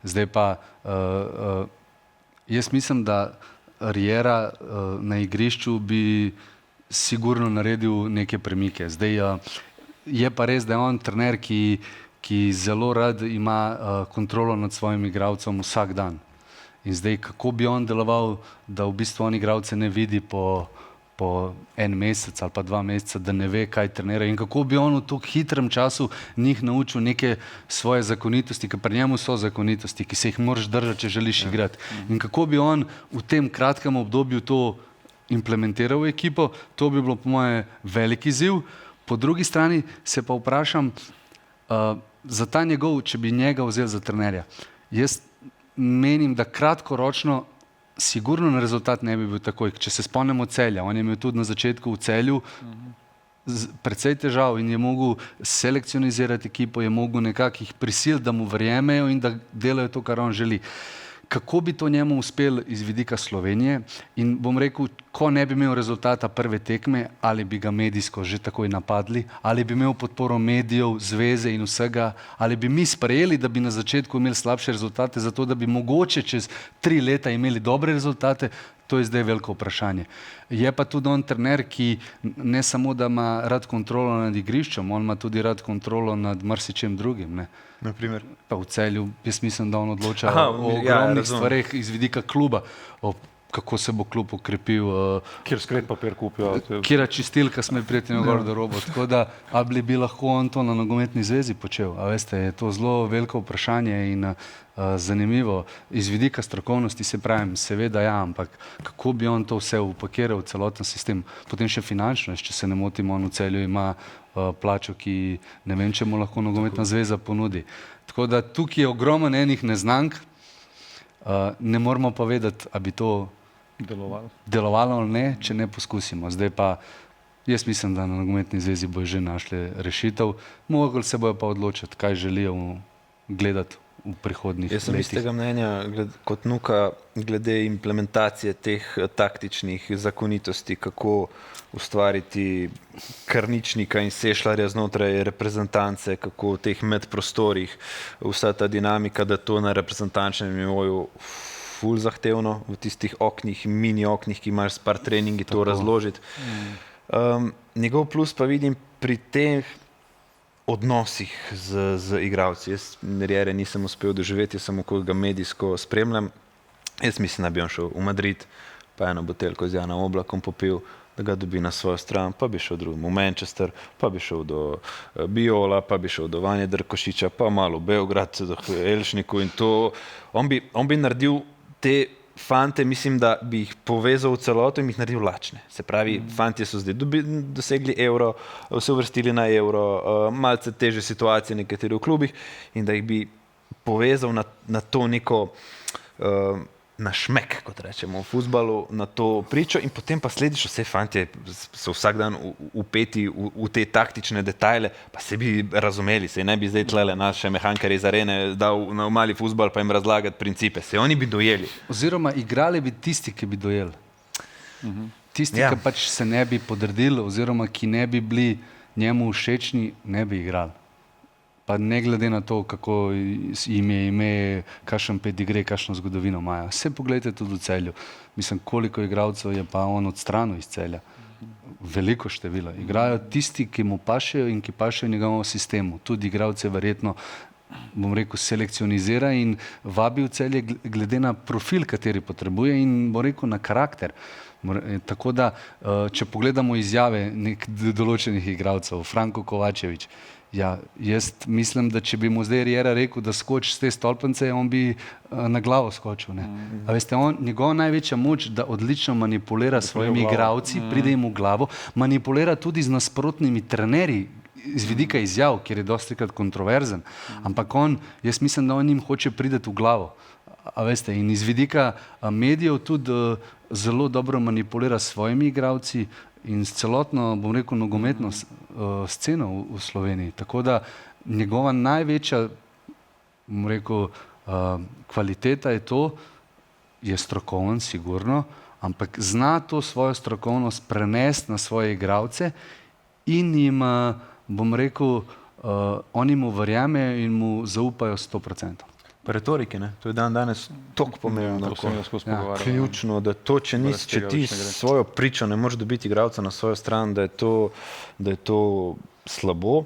Speaker 3: Zdaj pa, jaz mislim, da Riera na igrišču bi sigurno naredil neke premike. Zdaj, je pa res, da je on trener, ki zelo rad ima kontrolo nad svojim igralcem vsak dan. In zdaj, kako bi on deloval, da v bistvu on igralce ne vidi po en mesec ali pa 2 meseca, da ne ve, kaj trenira in kako bi on v tako hitrem času njih naučil neke svoje zakonitosti, ker pri njemu so zakonitosti, ki se jih moraš držati, če želiš igrati. In kako bi on v tem kratkem obdobju to implementiral v ekipo, to bi bilo po moje velik izziv. Po drugi strani se pa vprašam, za ta njegov, če bi njega vzel za trenerja. Jaz menim, da kratkoročno sigurno na rezultat ne bi bil takoj. Če se spomnimo Celja, on je imel tudi na začetku v Celju precej težav in je mogel selekcionizirati ekipo, je mogel nekako jih prisiliti, da mu verjemejo in da delajo to, kar on želi. Kako bi to njemu uspelo iz vidika Slovenije in bom rekel, ko ne bi imel rezultata prve tekme, ali bi ga medijsko že takoj napadli, ali bi imel podporo medijev, zveze in vsega, ali bi mi sprejeli, da bi na začetku imeli slabše rezultate, zato da bi mogoče čez 3 leta imeli dobre rezultate, to je zdaj veliko vprašanje. Je pa tudi on trener, ki ne samo, da ima rad kontrolo nad igriščem, on ima tudi rad kontrolo nad marsičem drugim, ne.
Speaker 2: Naprimer?
Speaker 3: Pa v Celju, jaz mislim, da on odloča o ogromnih stvareh iz vidika kluba, kako se bo klub okrepil.
Speaker 1: Kjer skret papir kupijo.
Speaker 3: Kjera čistilka sme prijeti gor do robo. Tako da, ali bi lahko on to na nogometni zvezi počel? A veste, je to zelo veliko vprašanje in zanimivo. Iz vidika strokovnosti se pravim, seveda ja, ampak kako bi on to vse upakiral v celoten sistem? Potem še finančno, če se ne motim, on v Celju ima plačo, ki ne vem, če mu lahko nogometna zveza ponudi. Tako da tukaj je ogromen enih neznank, ne moramo pa vedeti, a bi to delovalo ali ne, če ne poskusimo. Zdaj pa, jaz mislim, da na nogometni zvezi bojo že našli rešitev, mogli se bojo pa odločiti, kaj želijo gledati v prihodnjih letih.
Speaker 2: Jaz sem iz tega mnenja kot Nuka glede implementacije teh taktičnih zakonitosti, kako ustvariti Krničnika in Sešljarja znotraj reprezentance, kako v teh medprostorih vsa ta dinamika, da to na reprezentančnem nivoju ful zahtevno, v tistih oknih, mini oknih, ki imaš s par treningi to razložiti. Njegov plus pa vidim pri teh odnosih z igralci. Jaz Riere nisem uspel doživeti, jaz samo ko ga medijsko spremljam. Jaz mislim, da bi on šel v Madrid, pa eno buteljko z Janom Oblakom popil, ga dobi na svojo stran, pa bi šel drugim v Manchester, pa bi šel do Biola, pa bi šel do Vanje Drkošiča, pa malo v Beograd, do Elšniku in to. On bi naredil te fante, mislim, da bi jih povezal v celoto in jih naredil lačne. Se pravi, fantje so zdaj dosegli Euro, se uvrstili na Euro, malce teže situacije nekateri v klubih in da jih bi povezal na to neko na šmek, kot rečemo v fuzbalu, na to pričo in potem pa slediš vse fantje, so vsak dan upeti v te taktične detajle, pa se bi razumeli, se ne bi zdaj tlele naše mehankarje iz arene dal na mali fuzbal pa jim razlagati principe, se oni bi dojeli.
Speaker 3: Oziroma igrali bi tisti, ki bi dojeli. Tisti, ki pač se ne bi podredili oziroma ki ne bi bili njemu všečni, ne bi igrali. Pa ne glede na to, kako jim je ime, kakšen pedigre, kakšno zgodovino imajo. Vse pogledajte tudi v Celju. Mislim, koliko igralcev je pa on odstranil iz Celja. Veliko število. Igrajo tisti, ki mu pašejo in ki pašejo njegovemu sistemu. Tudi igralce verjetno, bom rekel, selekcionizira in vabi v Celje glede na profil, kateri potrebuje in, bom rekel, na karakter. Tako da, če pogledamo izjave določenih igralcev, Franko Kovačević, ja, jaz mislim, da če bi mu zdaj Riera rekel, da skoči z te stolpnice, on bi na glavo skočil. Ne? A veste, njegova največja moč, da odlično manipulira s svojimi igralci, pride jim v glavo, manipulira tudi z nasprotnimi trenerji, z vidika izjav, kjer je dostikrat kontroverzen, ampak jaz mislim, da on jim hoče priti v glavo. A veste, in iz vidika medijev tudi zelo dobro manipulira s svojimi igralci in s celotno, bom rekel, nogometno sceno v Sloveniji. Tako da njegova največja, bom rekel, kvaliteta je to, je strokoven, sigurno, ampak zna to svojo strokovnost prenesti na svoje igralce in jim, bom rekel, oni mu verjamejo in mu zaupajo 100%.
Speaker 2: Retorike, ne? To je danes toliko pomembno, ključno, da to, če ti svojo pričo ne moreš dobiti igralca na svojo stran, da je to slabo.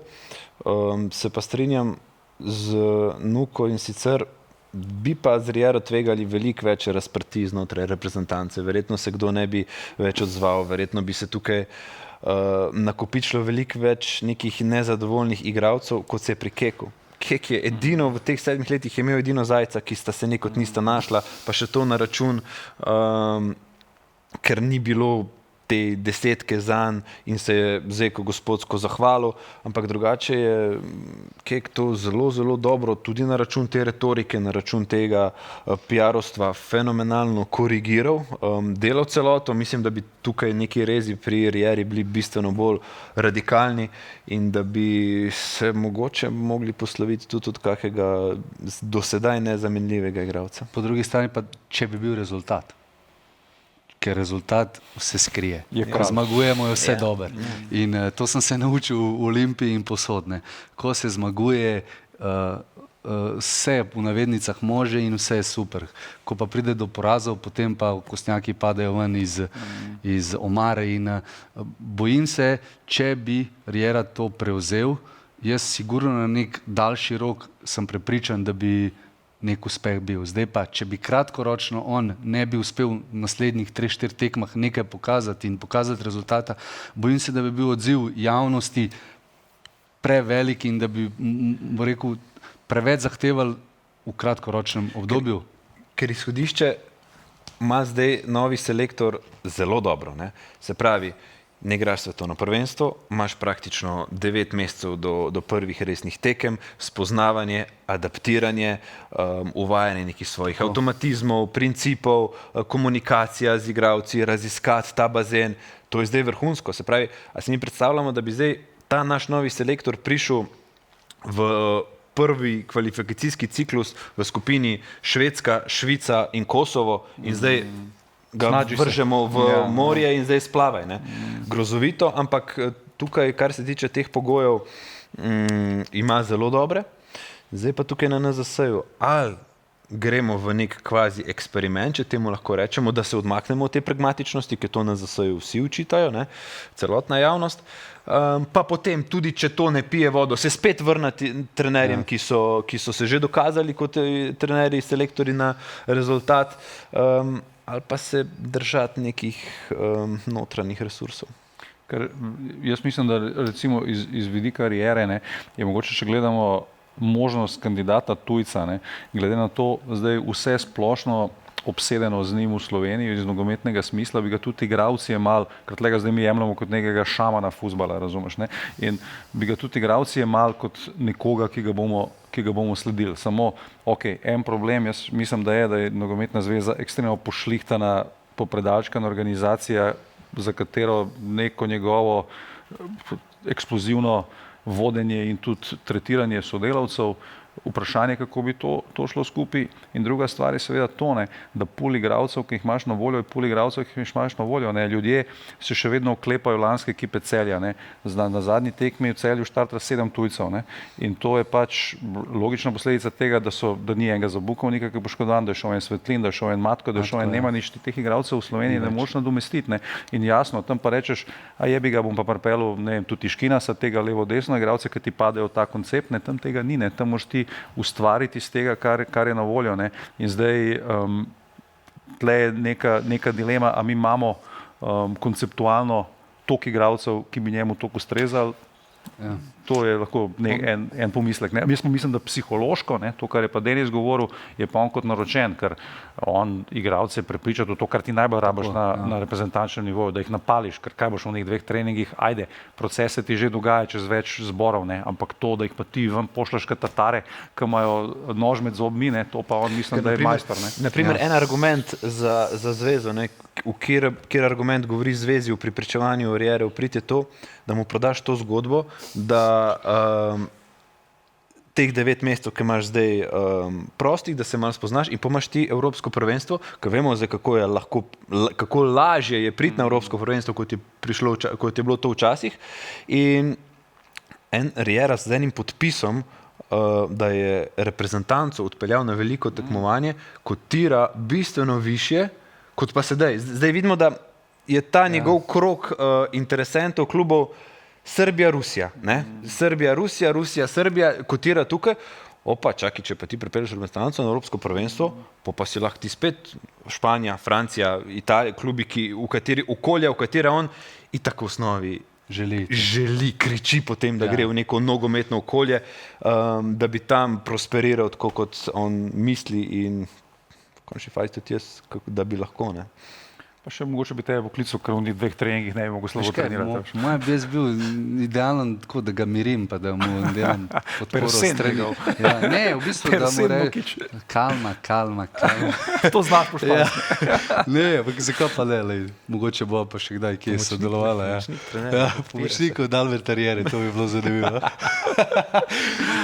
Speaker 2: Se pa strinjam z Nuko in sicer bi pa z Riero tvegali veliko več razprtij znotraj reprezentance. Verjetno se kdo ne bi več odzval, verjetno bi se tukaj nakopičilo veliko več nekih nezadovoljnih igralcev, kot se je pri Keku. Kek je edino v teh 7 letih imel edino Zajca, ki sta se nekot nista našla, pa še to na račun, ker ni bilo te desetke zanj in se je Zeko gospodsko zahvalil, ampak drugače je Kek to zelo, zelo dobro, tudi na račun te retorike, na račun tega PR-ovstva fenomenalno korigiral, delal celoto. Mislim, da bi tukaj neki rezi pri Rieri bili bistveno bolj radikalni in da bi se mogoče mogli posloviti tudi od kakega dosedaj nezamenljivega igralca.
Speaker 3: Po drugi strani pa, če bi bil rezultat. Ker rezultat vse skrije. Ko zmagujemo, je vse dober. In to sem se naučil v Olimpiji in posodne. Ko se zmaguje, vse v navednicah može in vse je super. Ko pa pride do porazov, potem pa kostnjaki padejo ven iz omare in bojim se, če bi Riera to prevzel, jaz sigurno na nek daljši rok sem prepričan, da bi nek uspeh bil. Zdaj pa, če bi kratkoročno on ne bi uspel v naslednjih 3-4 tekmah nekaj pokazati in pokazati rezultata, bojim se, da bi bil odziv javnosti prevelik in da bi, bo rekel, preveč zahteval v kratkoročnem obdobju.
Speaker 2: Ker izhodišče ima zdaj novi selektor zelo dobro. Ne? Se pravi, ne igraš svetovno prvenstvo, imaš praktično 9 mesecev do prvih resnih tekem, spoznavanje, adaptiranje, uvajanje nekih svojih avtomatizmov, principov, komunikacija z igralci, raziskati ta bazen, to je zdaj vrhunsko. Se pravi, a si mi predstavljamo, da bi zdaj ta naš novi selektor prišel v prvi kvalifikacijski ciklus v skupini Švedska, Švica in Kosovo in zdaj ga vržemo v morje in zdaj splavaj. Ne? Grozovito, ampak tukaj, kar se tiče teh pogojev, ima zelo dobre. Zdaj pa tukaj na NZS-ju, ali gremo v nek kvazi eksperiment, če temu lahko rečemo, da se odmaknemo od te pragmatičnosti, ki to nas vsi učitajo, ne? Celotna javnost. Pa potem, tudi če to ne pije vodo, se spet vrnati trenerjem, ki so se že dokazali kot trenerji, selektori na rezultat, ali pa se držati nekih notranjih resursov.
Speaker 1: Ker jaz mislim, da recimo iz vidika kariere, ne, je mogoče, če gledamo možnost kandidata tujca, ne, glede na to zdaj vse splošno obsedeno z njim v Sloveniji iz nogometnega smisla, bi ga tudi igralci jemali, ker tega zdaj mi jemljamo kot nekega šamana fuzbala, razumeš, ne? In bi ga tudi igralci jemali kot nekoga, ki ga bomo sledili. Samo, en problem, jaz mislim, da je nogometna zveza ekstremno pošlihtana, popredalčkana organizacija, za katero neko njegovo eksplozivno vodenje in tudi tretiranje sodelavcev, vprašanje, kako bi to šlo skupaj. In druga stvar je seveda to, ne, da pul igralcev, ki jih imaš na voljo, je pul igralcev, ki jih imaš na voljo. Ne. Ljudje se še vedno oklepajo lanske ekipe Celja. Ne. Na zadnji tekmi v Celju štarta 7 tujcev. Ne. In to je pač logična posledica tega, da ni enega Zabukovnika, ki je poškodovan, da je šel en Svetlin, da je šel en Matko, da je šel en Nemanič. Teh igralcev v Sloveniji ne moš nadomestiti. Ne. In jasno, tam pa rečeš, a jebi ga, bom pa pripeljal, ne vem, tudi Škinasa, tega levo-desno igralce, ki ti padejo v ta koncept, ne. Tam tega ni, ne. Tam moš ti ustvariti iz tega, kar je na voljo. Ne. In zdaj tle je neka dilema, a mi imamo konceptualno toliko igralcev, ki bi njemu toliko ustrezali. Ja. To je lahko en pomislek. Ne. Jaz mislim, da psihološko, ne, to, kar je pa Denis govoril, je pa on kot naročen, ker on igralce prepriča to, kar ti najbolj rabiš na reprezentančnem nivoju, da jih napališ, ker kaj boš v nekih 2 treningih, ajde, procese ti že dogaja čez več zborov, ne, ampak to, da jih pa ti ven pošleš kot tatare, ki imajo nož med zobmi, ne, to pa on mislim, da je majster.
Speaker 2: Naprimer, en argument za zvezo, ne, kjer argument govori zvezi v pripričevanju kariere, vprit je to, da mu prodaš to zgodbo, da teh 9 mesecev, ki imaš zdaj prostih, da se malo spoznaš in pomaš ti Evropsko prvenstvo, ker vemo zdaj, kako lažje je priti na Evropsko prvenstvo, kot je bilo to včasih. In en Riera z enim podpisom, da je reprezentanco odpeljal na veliko tekmovanje, kotira bistveno više, kot pa sedaj. Zdaj vidimo, da je ta njegov krog interesentov klubov Srbija, Rusija. Srbija, Rusija, Rusija, Srbija, kotira tukaj. Čakaj, če pa ti pripelješ reprezentanco na Evropsko prvenstvo, pa si lahko ti spet Španija, Francija, Italija, klubi, okolja, v katera on itak v osnovi želi, kriči potem, da gre v neko nogometno okolje, da bi tam prosperiral tako, kot on misli in v končni fazi tudi jaz, da bi lahko, ne.
Speaker 1: Pa še mogoče bi tebe poklical, ker v 2 treningih ne bi mogel slabo trenirati.
Speaker 3: Moj bi jaz bil idealen tako, da ga mirim, pa da mu delam podporo s treningov. Ja, ne, v bistvu, da mu reči, kalma.
Speaker 1: To znaš poštovati.
Speaker 3: Ne, ampak zakaj pa ne, mogoče bo pa še kdaj kje sodelovala. Ja, pomočnikov Dalver Tarjere, to bi bilo zanimivo.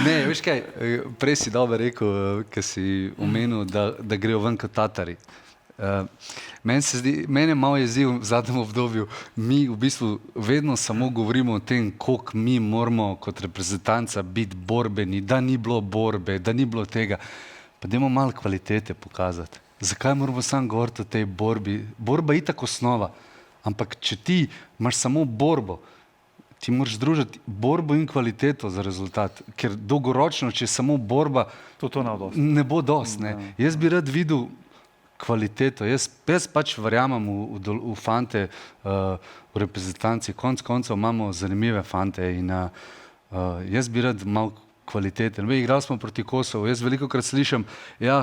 Speaker 3: Ne, veš kaj, prej si dobro rekel, ker si omenil, da grejo ven kot Tatari. Meni je malo jeziv v zadnjem obdobju. Mi v bistvu vedno samo govorimo o tem, koliko mi moramo kot reprezentanca biti borbeni, da ni bilo borbe, da ni bilo tega. Pa dajmo malo kvalitete pokazati. Zakaj moramo samo govoriti o tej borbi? Borba je itak osnova, ampak če ti imaš samo borbo, ti moraš združiti borbo in kvaliteto za rezultat, ker dolgoročno, če je samo borba, ne bo dosti. Ne. Jaz bi rad videl kvaliteto. Jaz pač verjamem v fante, v reprezentanci. Konec koncev imamo zanimive fante in jaz bi rad malo kvalitete. Igrali smo proti Kosovu. Jaz velikokrat slišim,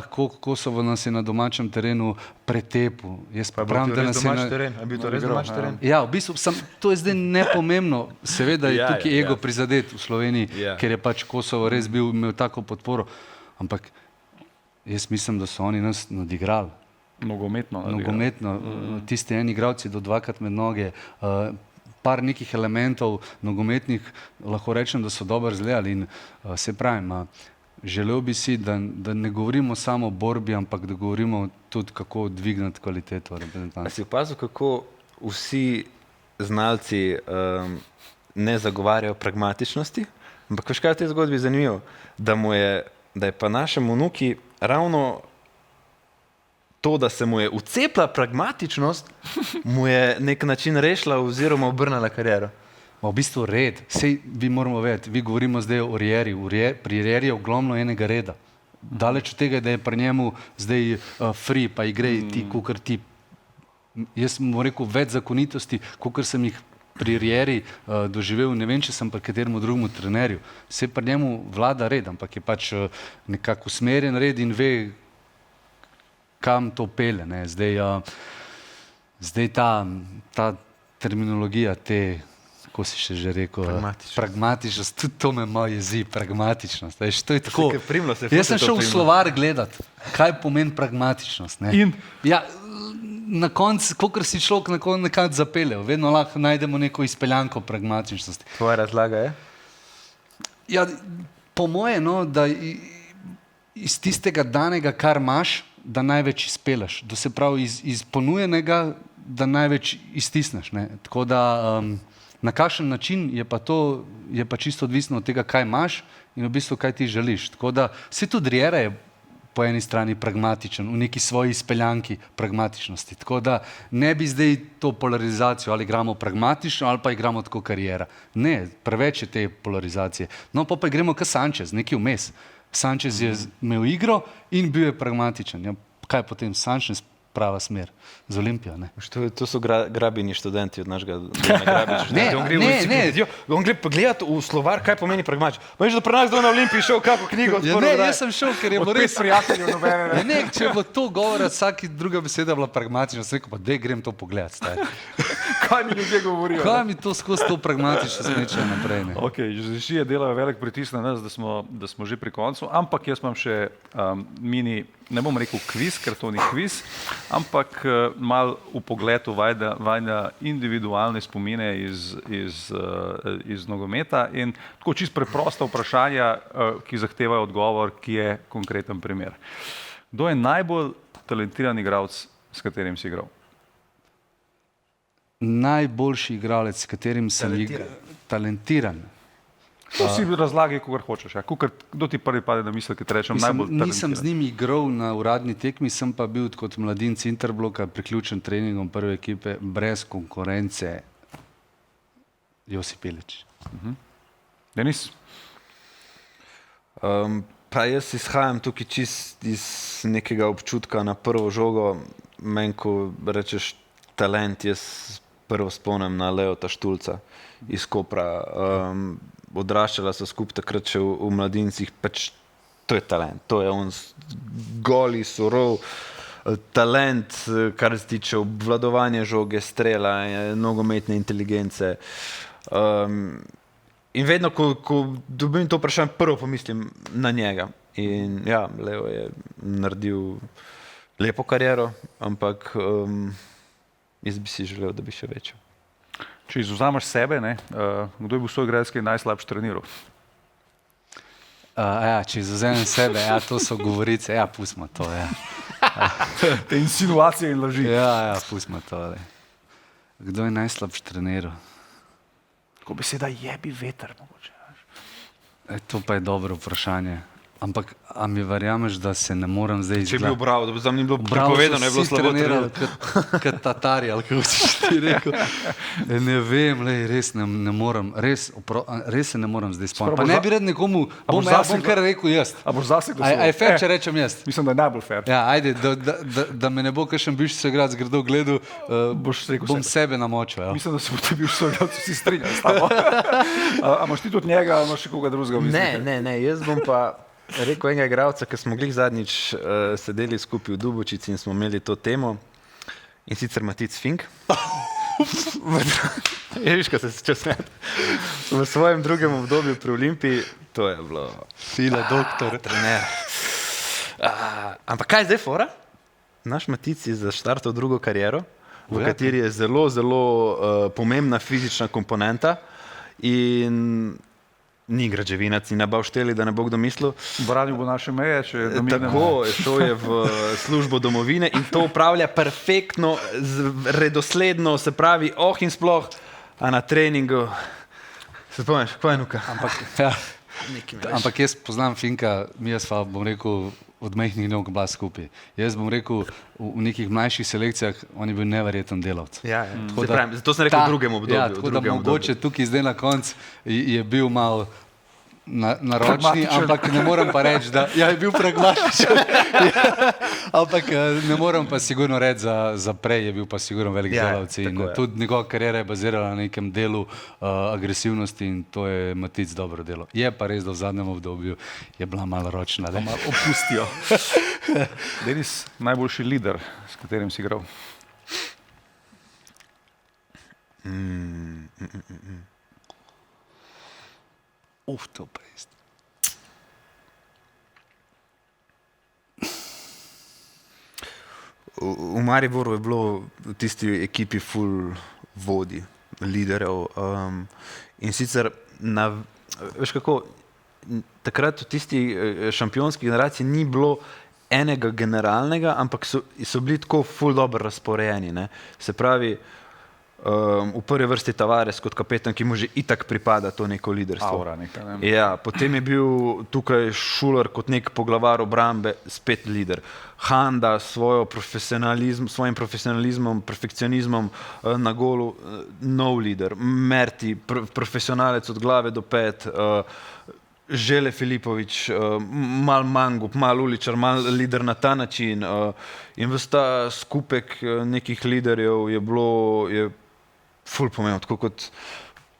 Speaker 3: koliko Kosovo nas je na domačem terenu pretepil. Jaz pa pravim, da nas je
Speaker 2: bil to res domač teren?
Speaker 3: Ja, v bistvu to je zdaj nepomembno. Seveda je tukaj ego prizadet v Sloveniji, ker je pač Kosovo res imel tako podporo. Ampak jaz mislim, da so oni nas nadigrali.
Speaker 1: Nogometno.
Speaker 3: Tisti eni igralci do 2krat med noge, par nekih elementov nogometnih, lahko rečem, da so dobro izgledali in se pravim, želel bi si, da ne govorimo samo o borbi, ampak da govorimo tudi, kako dvigniti kvaliteto reprezentance.
Speaker 2: A si opazil, kako vsi znalci ne zagovarjajo pragmatičnosti? Ampak veš kaj v tej zgodbi je zanimivo? Da je pa našemu vnuki ravno to, da se mu je ucepla pragmatičnost, mu je nek način rešila oziroma obrnila kariero.
Speaker 3: V bistvu red. Sej vi moramo vedeti, vi govorimo zdaj o Rieri. Pri Rieri je ogromno enega reda. Daleč od tega, da je pri njemu zdaj free, pa igrej ti, kakor ti. Jaz mu rekel več zakonitosti, kakor sem jih pri Rieri doživel, ne vem, če sem pri kateremu drugemu trenerju. Vse pri njemu vlada red, ampak je pač nekako usmerjen red in ve, kam to pele. Ne. Zdaj ta terminologija, kako si še že rekel, pragmatičnost, tudi to me malo jezi, pragmatičnost. Veš, to je tako. Jaz sem šel v slovar gledat, kaj pomeni pragmatičnost. Ne.
Speaker 1: In?
Speaker 3: Ja, na koncu, kakor si človek nekaj zapeljal, vedno lahko najdemo neko izpeljanko pragmatičnosti.
Speaker 2: Tvoja razlaga je?
Speaker 3: Ja, po moje, no, da iz tistega danega, kar imaš, da največ izpeleš. Da se pravi iz ponujenega, da največ iztisneš. Ne. Tako da na kakšen način je pa to, je pa čisto odvisno od tega, kaj imaš in v bistvu, kaj ti želiš. Tako da se tudi Riera je po eni strani pragmatičen, v neki svoji izpeljanki pragmatičnosti. Tako da ne bi zdaj to polarizacijo, ali igramo pragmatično, ali pa igramo tako Riera. Ne, preveč je te polarizacije. No, pa gremo k Sanchez, nekaj vmes. Sanchez je imel igro in bil je pragmatičen. Ja, kaj potem Sanchez prava smer z Olimpijo? Ne?
Speaker 2: To so grabini študenti od našega Grabiča. On gre pogledati v slovar, kaj pomeni pragmatično. Veš, da pri nas na Olimpiji šel kako knjigo odprl.
Speaker 3: Ja, ne, jaz sem šel, ker je bilo res
Speaker 1: prijateljev nobene.
Speaker 3: Ne, če je bilo to govora, vsaki druga beseda bila pragmatična, sem rekel, pa dej grem to pogledat.
Speaker 1: Kaj mi ljudje govorijo?
Speaker 3: Kaj mi to skozi to pragmatično smeče naprej? Ne?
Speaker 1: Ok, že delajo velik pritisk na nas, da smo že pri koncu, ampak jaz imam še mini, ne bom rekel kviz, ker to ni kviz, ampak mal v pogledu vajna individualne spomine iz nogometa in tako čisto preprosta vprašanja, ki zahtevajo odgovor, ki je konkreten primer. Kdo je najbolj talentiran igralec, s katerim si igral?
Speaker 3: Najboljši igralec, s katerim sem igral. Talentiran.
Speaker 1: To si razlagaj, kogar hočeš. Ja. Kdo ti prvi pade na misel, ki te rečem najbolj talentiran?
Speaker 3: Nisem z njimi igral na uradni tekmi, sem pa bil kot mladinec Interbloka priključen treningom prve ekipe brez konkurence Josip Ilić.
Speaker 1: Denis?
Speaker 2: Pa jaz izhajam tukaj čist iz nekega občutka na prvo žogo. Meni, ko rečeš talent, jaz prvo spomnim na Leota Štulca iz Kopra. Odraščala so skupaj takrat še v mladincih, pač to je talent, to je on goli, surov talent, kar se tiče obvladovanja žoge, strela, nogometne inteligence. In vedno, ko dobim to vprašanje, prvo pomislim na njega. In ja, Leo je naredil lepo kariero, ampak jaz bi si želel, da bi še večjo.
Speaker 1: Če izvzameš sebe, kdo je bil soigralec, ki je najslabši treniral?
Speaker 3: Če izvzamem sebe, to so govorice, pustimo to.
Speaker 1: Te insinuacije in laži.
Speaker 3: Pustimo to. Kdo je najslabši treniral?
Speaker 1: Ko beseda jebi veter, mogoče.
Speaker 3: To pa je dobro vprašanje. Ampak, a mi verjameš, da se ne morem zdaj
Speaker 2: Če bi obral, da bi bilo prepovedano, je bilo slabo trenirati.
Speaker 3: Kot Tatari, ali kako si ti rekel. Ne vem, res ne morem, res se ne morem zdaj spomniti. Pa ne bi rad nekomu, bom kar rekel jaz.
Speaker 1: A boš zase glasoval?
Speaker 3: A je fair, če rečem jaz?
Speaker 1: Mislim, da je najbolj fair.
Speaker 3: Ja, ajde, da me ne bo kakšen bivši soigralec grdo gledal, bom sebe namočil.
Speaker 1: Mislim, da se bo ti bivši soigralec vsi strinjali s tabo. A imaš ti tudi njega, ali imaš še koga drugega v mislih?
Speaker 2: Ne, jaz bom pa rekel enega igralca, ki smo glih zadnjič sedeli skupaj v Dubočici in smo imeli to temo, in sicer Matic Fink. Viš, ko se začel smeti. V svojem drugem obdobju pri Olimpiji, to je bilo
Speaker 3: File, doktor.
Speaker 2: Trener. Ampak kaj je zdaj fora? Naš Matic je zaštartal drugo kariero, v kateri je zelo, zelo pomembna fizična komponenta in ni građevinac, ni nabal šteli, da ne bo kdo mislil.
Speaker 1: Branil bo naše meje, če domignemo.
Speaker 2: Tako, šel je v službo domovine in to upravlja perfektno, redosledno, se pravi, in sploh, a na treningu, se spomniš, kaj je nuka?
Speaker 3: Ampak, Ampak jaz poznam Finka, mi sva, bom rekel, od majhnih nog bila skupaj. Jaz bom rekel, v nekih mlajših selekcijah on je bil neverjeten delavec.
Speaker 2: Ja. Zato sem rekel v drugem obdobju.
Speaker 3: Ja, tako da mogoče tukaj zdaj na koncu je bil malo naročni, ampak ne morem pa reči, da je bil pragmatičen. Ampak ne morem pa sigurno reči za prej, je bil pa sigurno velik delavec. In tudi njegova karijera je bazirala na nekem delu agresivnosti in to je Matic dobro delo. Je pa res, da v zadnjem obdobju je bila malo ročna.
Speaker 1: Malo opustijo. Denis, najboljši lider, s katerim si igral?
Speaker 3: To pa je.
Speaker 2: V Mariboru je bilo v tisti ekipi full vodi, liderjev. In sicer, veš kako, takrat v tisti šampionski generaciji ni bilo enega generalnega, ampak so bili tako full dobro razporejeni. Ne? Se pravi, v prvi vrsti Tavares kot kapetan, ki mu že itak pripada to neko liderstvo.
Speaker 1: Aura neka, ne?
Speaker 2: Ja, potem je bil tukaj Šuler kot nek poglavar obrambe, spet lider. Handa s svojim profesionalizmom, perfekcionizmom na golu, nov lider. Merti, profesionalec od glave do pet, Žele Filipović, mal Mangup, mal Uličar, mal lider na ta način. In ves ta skupek nekih liderjev je ful pomembno, tako kot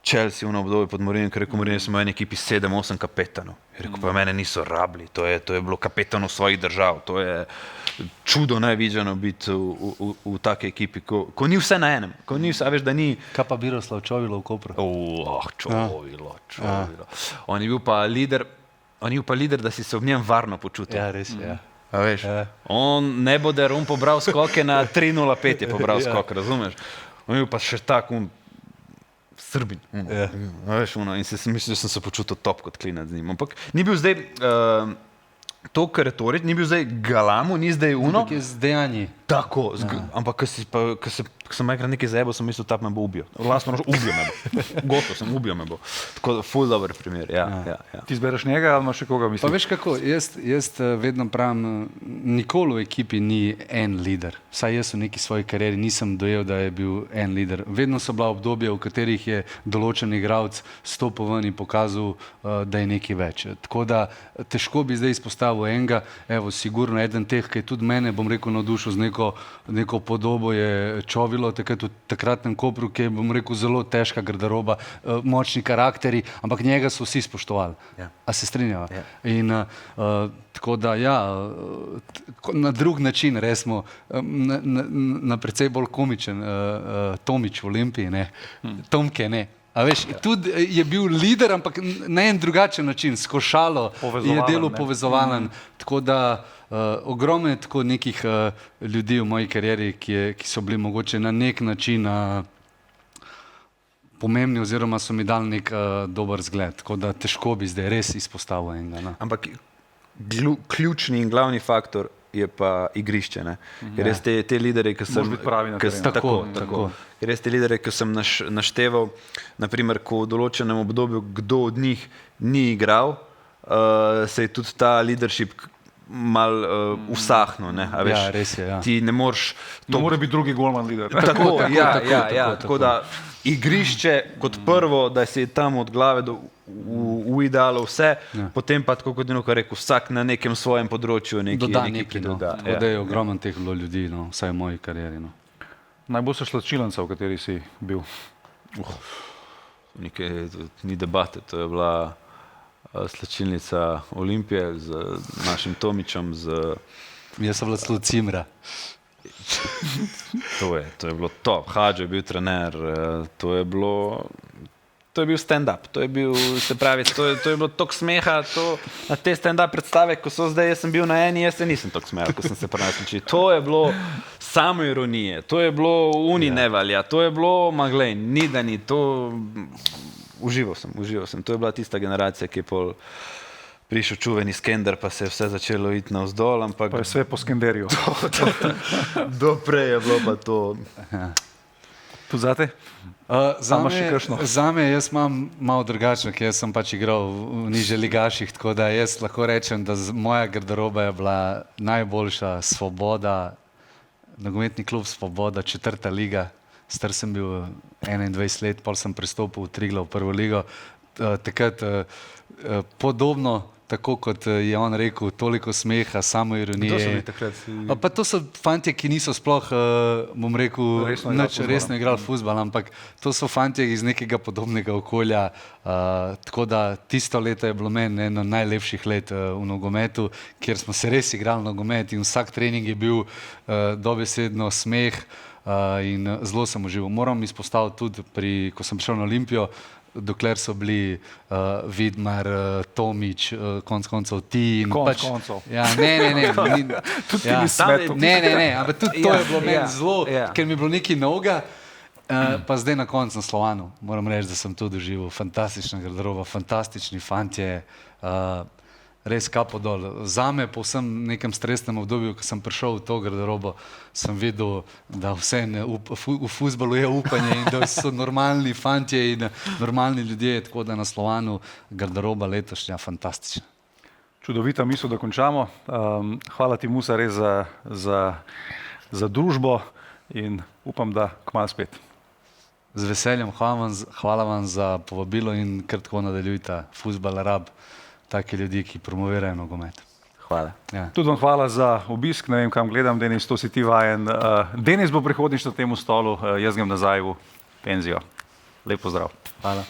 Speaker 2: Chelsea v obdobju pod Mourinhom, ker rekel Mourinho, smo v eni ekipi 7-8 kapetanov. Je rekel, pa mene niso rabili, to je bilo kapetanov svojih držav, to je čudo najvidjeno biti v take ekipi, ko ni vse na enem, ko ni vse, veš, da ni...
Speaker 3: Kaj pa Miroslav Čovilo v Kopru?
Speaker 2: Čovilo. On je bil pa lider, da si se v njem varno počutil.
Speaker 3: Ja, res, ja.
Speaker 2: A veš, on ne bo, da je pobral skoke na 3:05 je pobral skok, razumeš? On je bil pa še tak Srbin. Veš, in mislim, da sem se počutil top kot klinec z njim. Ampak ni bil zdaj to, kar je torej, ni bil zdaj galamu, ni zdaj
Speaker 3: Ampak je z dejanji.
Speaker 2: Tako, ampak ko sem enkrat nekaj zajebal, sem mislil, da me bo ubil. Vlastno rož, ubil me bo. Gotovo sem, ubil me bo. Tako, ful dober primer, ja.
Speaker 1: Ti zbereš njega ali imaš še koga misliš?
Speaker 3: Pa veš kako, jaz vedno pravim, nikoli v ekipi ni en lider. Vsaj jaz v neki svoji karieri nisem dojel, da je bil en lider. Vedno so bila obdobja, v katerih je določen igralec stopil ven in pokazal, da je nekaj več. Tako da težko bi zdaj izpostavil enega, evo, sigurno eden teh, ki je tudi mene, bom rekel, navdušil z neko podobo, je Čovilo, v takratnem Kopru, ki je, bom rekel, zelo težka garderoba, močni karakteri, ampak njega so vsi spoštovali.
Speaker 2: Ja.
Speaker 3: A se strinjava?
Speaker 2: Ja.
Speaker 3: In tako da, ja, na drug način, resmo, na precej bolj komičen, Tomič v Olimpiji, ne, Tomke, ne. A veš, tudi je bil lider, ampak na en drugačen način, s košalo je delal povezovalen. Tako da ogromno je tako nekih ljudi v moji karieri, ki so bili mogoče na nek način pomembni oziroma so mi dali nek dober zgled. Tako da težko bi zdaj res izpostavil enega.
Speaker 2: Ampak ključni in glavni faktor je pa igrišče. Res te lidere, ki sem...
Speaker 1: Moraš biti pravi na terenu.
Speaker 2: Tako. Res te lidere, ki sem našteval, naprimer, ko v določenem obdobju kdo od njih ni igral, se je tudi ta leadership mal usahnil.
Speaker 3: Ja, res je, ja.
Speaker 2: Ti ne moreš...
Speaker 1: To mora biti drugi golman lider.
Speaker 2: Tako, tako da igrišče kot prvo, da si tam od glave do v idealu vse, potem pa tako kot je rekel, vsak na nekem svojem področju
Speaker 3: doda nekaj. Tako da je ogromno teh bilo ljudi, vsaj v moji karieri.
Speaker 1: Najboljša slačilenca, v kateri si bil?
Speaker 2: Ni debate, to je bila slačilnica Olimpije z našim Tomičem.
Speaker 3: Jaz sem bila celo Cimra.
Speaker 2: To je bilo top. Hadžo je bil trener, to je bil stand-up, to je bilo toliko smeha, na te stand-up predstave, ko so zdaj, jaz sem bil na eni, jaz se nisem toliko smejal, ko sem se prenašel. To je bilo samo ironije, to je bilo nevalja, to je bilo maglej, ni da ni, to užival sem. To je bila tista generacija, ki je pol prišel čuveni Skender, pa se je vse začelo iti navzdol, ampak...
Speaker 1: Pa je vse po Skenderju.
Speaker 2: Doprej je bilo pa to...
Speaker 1: Tudi zate? Imaš še kakšno?
Speaker 3: Zame jaz imam malo drugačno, ker jaz sem pač igral v nižje ligaših, tako da jaz lahko rečem, da moja garderoba je bila najboljša. Svoboda, nogometni klub Svoboda, 4. liga. Star sem bil 21 let, pol sem prestopil v Triglav v prvo ligo. Takrat podobno, tako kot je on rekel, toliko smeha, samo ironije.
Speaker 2: To so bili takrat.
Speaker 3: Pa to so fantje, ki niso sploh, bom rekel, resno igrali fuzbal, ampak to so fantje iz nekega podobnega okolja. Tako da tisto leto je bilo meni eno najlepših let v nogometu, kjer smo se res igrali nogomet in vsak trening je bil dobesedno smeh in zelo sem užival. Moram izpostaviti tudi, ko sem prišel na Olimpijo, dokler so bili Vidmar, Tomič, konc koncev ti in
Speaker 1: Konec
Speaker 3: pač...
Speaker 1: koncev.
Speaker 3: Ja, ne.
Speaker 1: Tudi ni svetu.
Speaker 3: Ne, ampak tudi to je bilo meni zelo,
Speaker 2: ja.
Speaker 3: ker mi je bilo nekaj novega, pa zdaj na koncu na Slovanu. Moram reči, da sem to doživel. Fantastična garderoba, fantastični fantje, res kapo dol. Zame po vsem nekem stresnem obdobju, ko sem prišel v to garderobo, sem videl, da vse v fuzbalu je upanje in da so normalni fantje in normalni ljudje, tako da na Slovanu garderoba letošnja fantastična.
Speaker 1: Čudovita misel, da končamo. Hvala ti, Musa, res za družbo in upam, da kmalu spet.
Speaker 3: Z veseljem, hvala vam za povabilo in kar tako nadaljujte. Fuzbal rab take ljudi, ki promovirajo nogomet.
Speaker 2: Hvala.
Speaker 3: Ja.
Speaker 1: Tudi vam hvala za obisk, ne vem, kam gledam, Denis, to si ti vajen. Denis bo prihodnjič na temu stolu, jaz grem nazaj v penzijo. Lep pozdrav.
Speaker 3: Hvala.